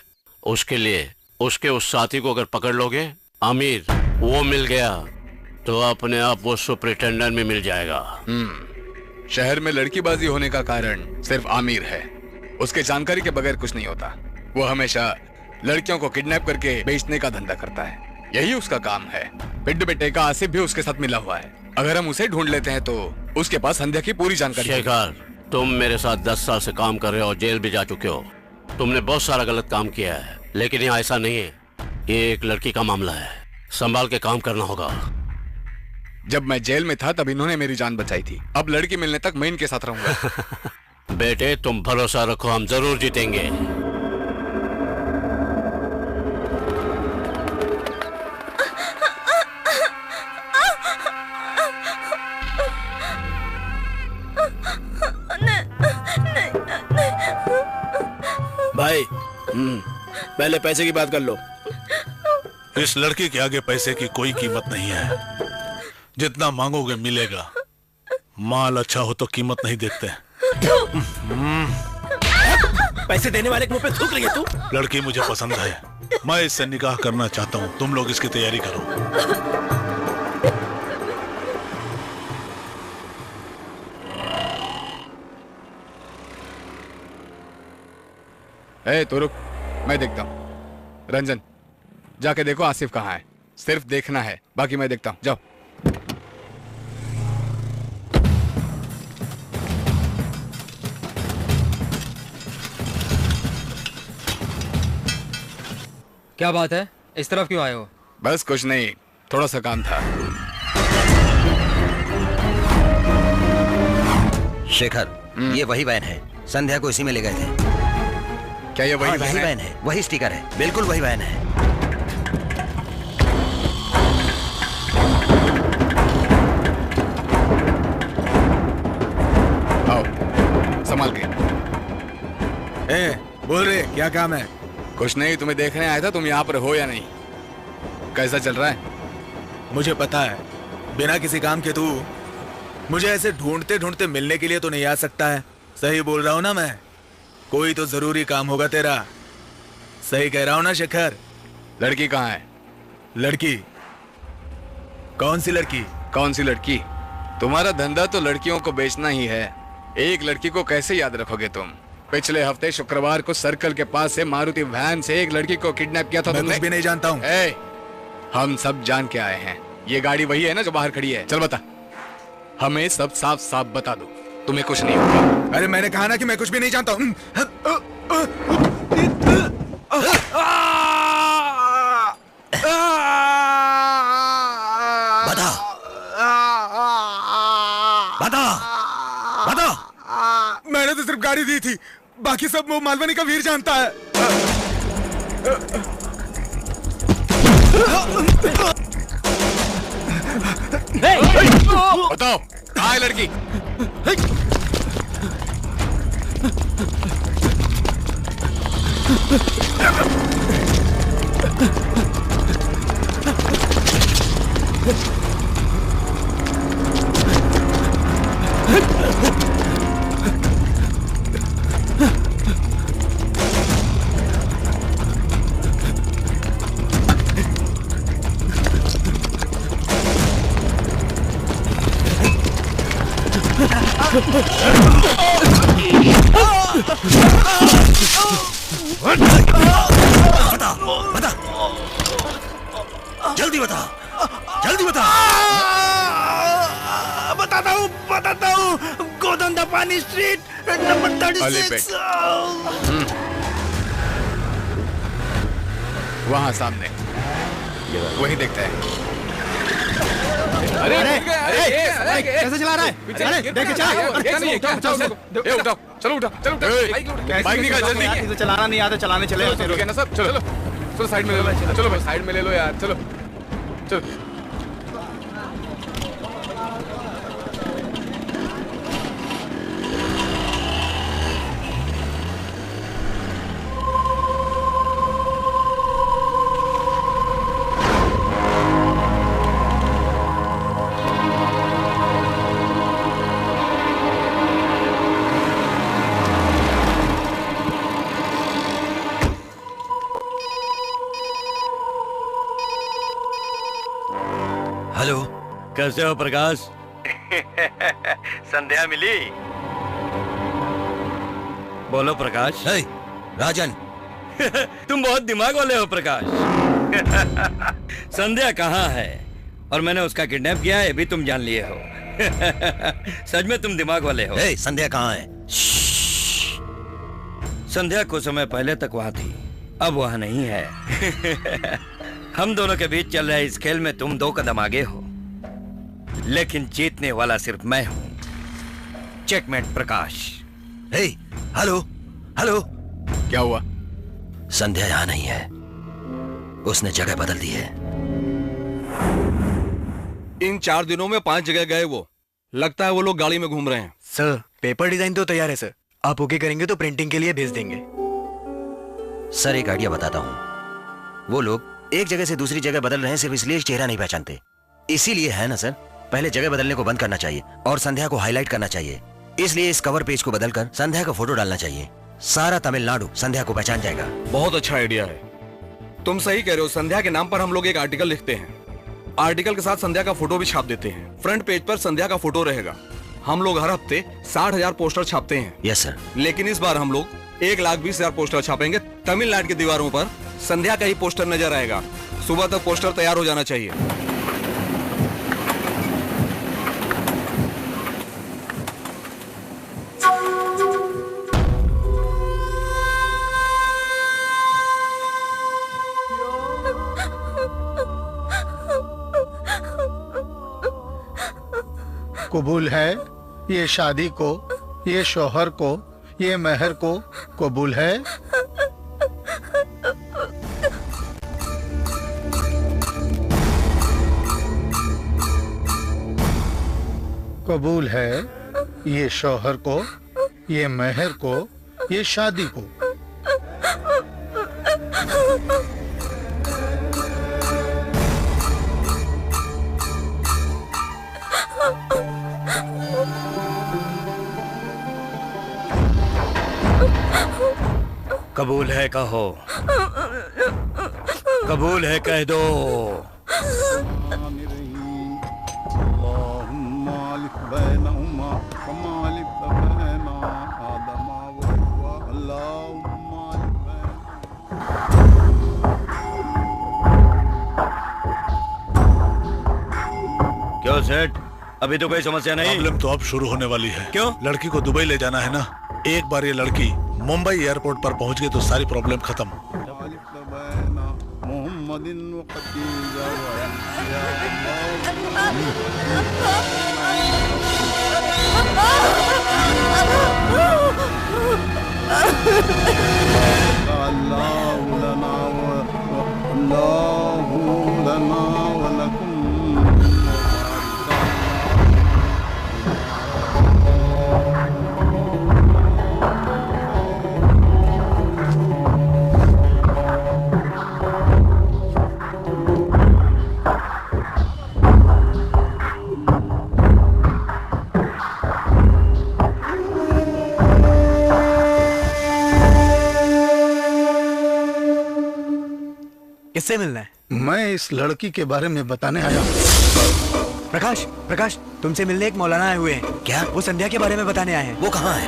उसके लिए उसके उस साथी को अगर पकड़ लोगे, आमिर, वो मिल गया तो अपने आप वो सुपरिटेंडेंट में मिल जाएगा। शहर में लड़कीबाजी होने का कारण सिर्फ आमिर है। उसके जानकारी के बगैर कुछ नहीं होता। वो हमेशा लड़कियों को किडनैप करके बेचने का धंधा करता है, यही उसका काम है। पिड्डू बेटे का आसिफ भी उसके साथ मिला हुआ है। अगर हम उसे ढूंढ लेते हैं तो उसके पास संध्या की पूरी जानकारी। शेखर, तुम मेरे साथ 10 साल से काम कर रहे हो और जेल भी जा चुके हो। तुमने बहुत सारा गलत काम किया है, लेकिन यहाँ ऐसा नहीं है। ये एक लड़की का मामला है, संभाल के काम करना होगा। जब मैं जेल में था तब इन्होंने मेरी जान बचाई थी, अब लड़की मिलने तक मैं इनके साथ रहूंगा। बेटे, तुम भरोसा रखो, हम जरूर जीतेंगे। भाई, पहले पैसे की बात कर लो। इस लड़की के आगे पैसे की कोई कीमत नहीं है। जितना मांगोगे मिलेगा। माल अच्छा हो तो कीमत नहीं देखते। पैसे देने वाले के मुंह पे थूक रही है तू? लड़की मुझे पसंद है, मैं इससे निकाह करना चाहता हूँ। तुम लोग इसकी तैयारी करो। ए, तो रुक, मैं देखता हूँ। रंजन, जाके देखो आसिफ कहाँ है। सिर्फ देखना है, बाकी मैं देखता हूँ। जाओ। क्या बात है, इस तरफ क्यों आए हो? बस कुछ नहीं, थोड़ा सा काम था। शेखर, ये वही वैन है, संध्या को इसी में ले गए थे। क्या ये वही वैन है? वही स्टिकर है, बिल्कुल वही वैन है। आओ, संभाल के। बोल रहे, क्या काम है? कुछ नहीं, तुम्हें देखने आया था, तुम यहाँ पर हो या नहीं। कैसा चल रहा है? मुझे पता है, बिना किसी काम के तू मुझे ऐसे ढूंढते ढूंढते मिलने के लिए तो नहीं आ सकता है। सही बोल रहा हूँ ना मैं? कोई तो जरूरी काम होगा तेरा। सही कह रहा हूँ ना शेखर? लड़की कहाँ है? लड़की? कौन सी लड़की? कौन सी लड़की? तुम्हारा धंधा तो लड़कियों को बेचना ही है। एक लड़की को कैसे याद रखोगे तुम? पिछले हफ्ते शुक्रवार को सर्कल के पास से मारुति वैन से एक लड़की को किडनैप किया था तुमने। मैं कुछ भी नहीं जानता हूँ। हम सब जान के आए हैं। ये गाड़ी वही है ना जो बाहर खड़ी है? चल बता, हमें सब साफ साफ बता दो, तुम्हें कुछ नहीं होगा। अरे मैंने कहा ना कि मैं कुछ भी नहीं जानता हूँ। बता, बता, बता। मैंने तो सिर्फ गाड़ी दी थी, बाकी सब वो मालवनी का वीर जानता है। बताओ कहाँ है लड़की? बता बता जल्दी बता जल्दी बता। बताता हूँ गोदंडा पानी स्ट्रीट नंबर 36। वहाँ सामने वही देखता है। अरे कैसे चला रहा है? अरे देख चलो उठा बाइक निकाल जल्दी। चलाना नहीं आता, चलाने चले रुके ना सब। चलो साइड में ले लो। चलो भाई साइड में ले लो यार। चलो चलो। हेलो, कैसे हो प्रकाश? संध्या मिली? बोलो प्रकाश। राजन तुम बहुत दिमाग वाले हो प्रकाश। संध्या कहाँ है और मैंने उसका किडनैप किया है भी तुम जान लिए हो। सच में तुम दिमाग वाले हो। संध्या कहाँ है? संध्या कुछ समय पहले तक वहाँ थी, अब वहाँ नहीं है। हम दोनों के बीच चल रहे इस खेल में तुम 2 कदम आगे हो, लेकिन जीतने वाला सिर्फ मैं हूं। चेकमेट प्रकाश। हेलो हेलो, क्या हुआ? संध्या यहां नहीं है, उसने जगह बदल दी है। इन 4 दिनों में 5 जगह गए वो। लगता है वो लोग गाड़ी में घूम रहे हैं। सर पेपर डिजाइन तो तैयार है सर, आप ओके करेंगे तो प्रिंटिंग के लिए भेज देंगे। सर एक आइडिया बताता हूं। वो लोग एक जगह से दूसरी जगह बदल रहे हैं सिर्फ इसलिए चेहरा नहीं पहचानते, इसीलिए है ना सर। पहले जगह बदलने को बंद करना चाहिए और संध्या को हाईलाइट करना चाहिए। इसलिए इस कवर पेज को बदलकर संध्या का फोटो डालना चाहिए। सारा तमिलनाडु संध्या को पहचान जाएगा। बहुत अच्छा आइडिया है, तुम सही कह रहे हो। संध्या के नाम पर हम लोग एक आर्टिकल लिखते हैं, आर्टिकल के साथ संध्या का फोटो भी छाप देते हैं। फ्रंट पेज पर संध्या का फोटो रहेगा। हम लोग हर हफ्ते 60,000 पोस्टर छापते हैं। Yes sir. लेकिन इस बार हम लोग 1,20,000 पोस्टर छापेंगे। तमिलनाडु की दीवारों पर संध्या का ही पोस्टर नजर आएगा। सुबह तक पोस्टर तैयार हो जाना चाहिए। कबूल है ये शादी को, ये शोहर को, ये मेहर को कबूल है। कबूल है ये शोहर को, ये मेहर को, ये शादी को। कबूल है कहो, कबूल है कह दो। क्यों सेठ, अभी तो कोई समस्या नहीं? प्रॉब्लम तो अब शुरू होने वाली है। क्यों? लड़की को दुबई ले जाना है ना। एक बार ये लड़की मुंबई एयरपोर्ट पर पहुंच गई तो सारी प्रॉब्लम खत्म। किससे मिलना है? मैं इस लड़की के बारे में बताने आया हूँ। प्रकाश, प्रकाश, तुमसे मिलने एक मौलाना आए हुए हैं। क्या? वो संध्या के बारे में बताने आए हैं। वो कहाँ है?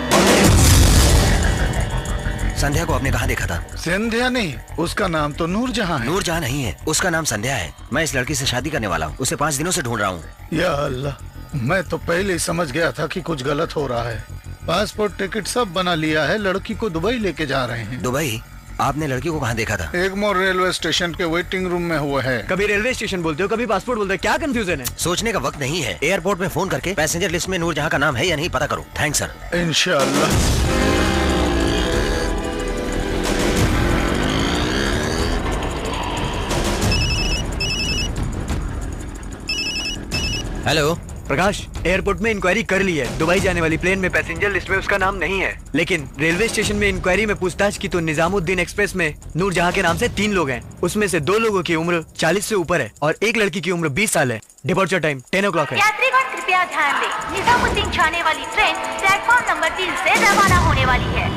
संध्या को आपने कहाँ देखा था? संध्या नहीं, उसका नाम तो नूरजहां है। नूरजहां नहीं है, उसका नाम संध्या है। मैं इस लड़की से शादी करने वाला हूँ। उसे 5 दिनों से ढूंढ रहा हूँ। या अल्लाह, मैं तो पहले ही समझ गया था कि कुछ गलत हो रहा है। पासपोर्ट टिकट सब बना लिया है, लड़की को दुबई लेके जा रहे हैं। दुबई? आपने लड़की को कहाँ देखा था? एगमोर रेलवे स्टेशन के वेटिंग रूम में हुआ है। कभी रेलवे स्टेशन बोलते हो, कभी पासपोर्ट बोलते हो, क्या कंफ्यूजन है? सोचने का वक्त नहीं है। एयरपोर्ट में फोन करके पैसेंजर लिस्ट में नूरजहां का नाम है या नहीं पता करो। Thanks sir. इंशाअल्लाह। हेलो प्रकाश, एयरपोर्ट में इंक्वायरी कर ली है। दुबई जाने वाली प्लेन में पैसेंजर लिस्ट में उसका नाम नहीं है, लेकिन रेलवे स्टेशन में इंक्वायरी में पूछताछ की तो निजामुद्दीन एक्सप्रेस में नूरजहां के नाम से 3 लोग हैं। उसमें से 2 लोगों की उम्र 40 से ऊपर है और एक लड़की की उम्र 20 साल है। डिपार्चर टाइम 10 o'clock है। यात्रीगण कृपया ध्यान दें, निजामुद्दीन जाने वाली ट्रेन प्लेटफॉर्म नंबर 3 से रवाना होने वाली है।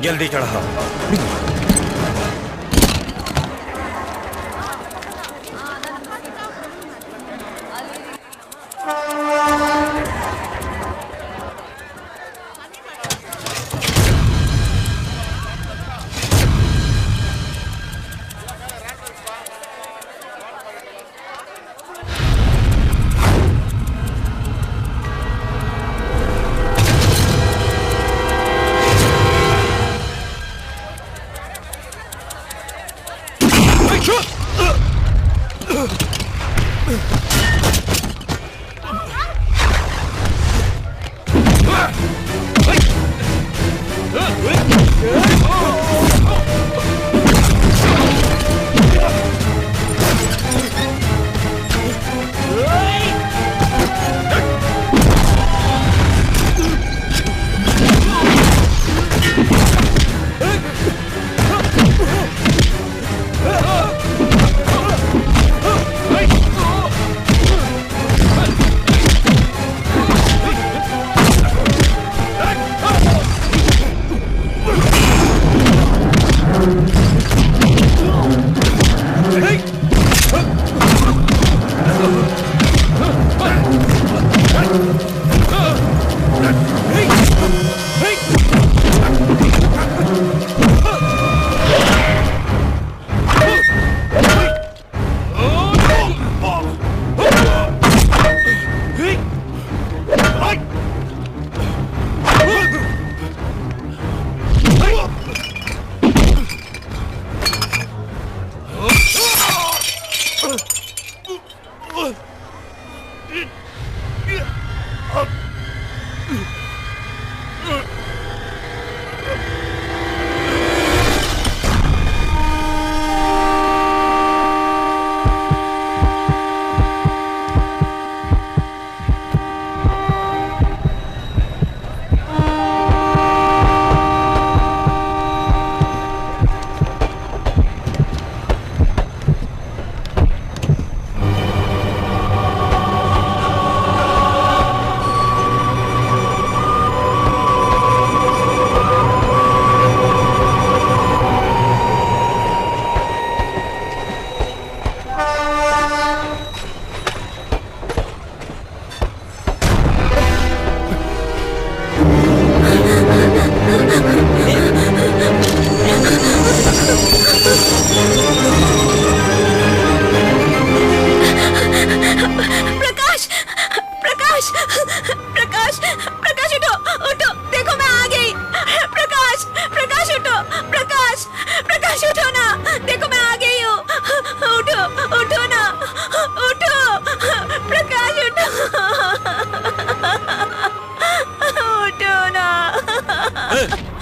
जल्दी चढ़ाओ।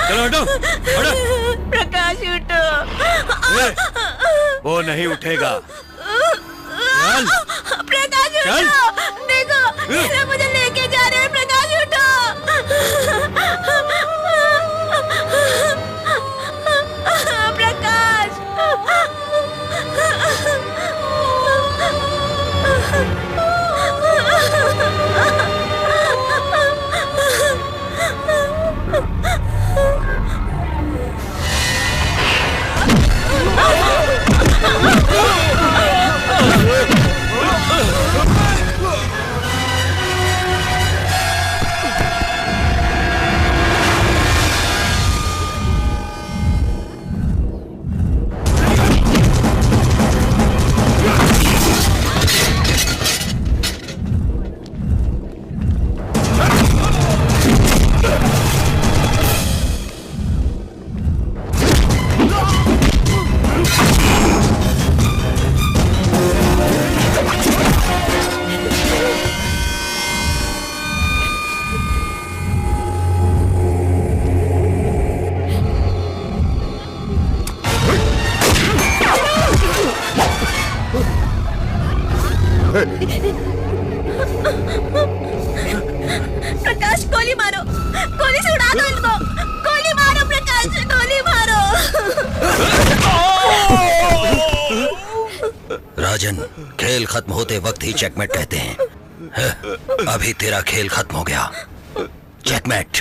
चलो हटो, हटो। प्रकाश उठो। वो नहीं उठेगा। प्रकाश उठो, देखो ये मुझे लेके जा रहे हैं। प्रकाश उठो। प्रकाश। प्रकाश गोली मारो, गोली से उड़ा दो इनको। गोली मारो प्रकाश, गोली मारो। राजन, खेल खत्म होते वक्त ही चेकमेट कहते हैं। अभी तेरा खेल खत्म हो गया। चेकमेट।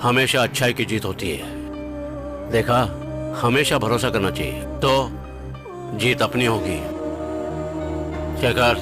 हमेशा अच्छाई की जीत होती है। देखा, हमेशा भरोसा करना चाहिए, तो जीत अपनी होगी। शेखर,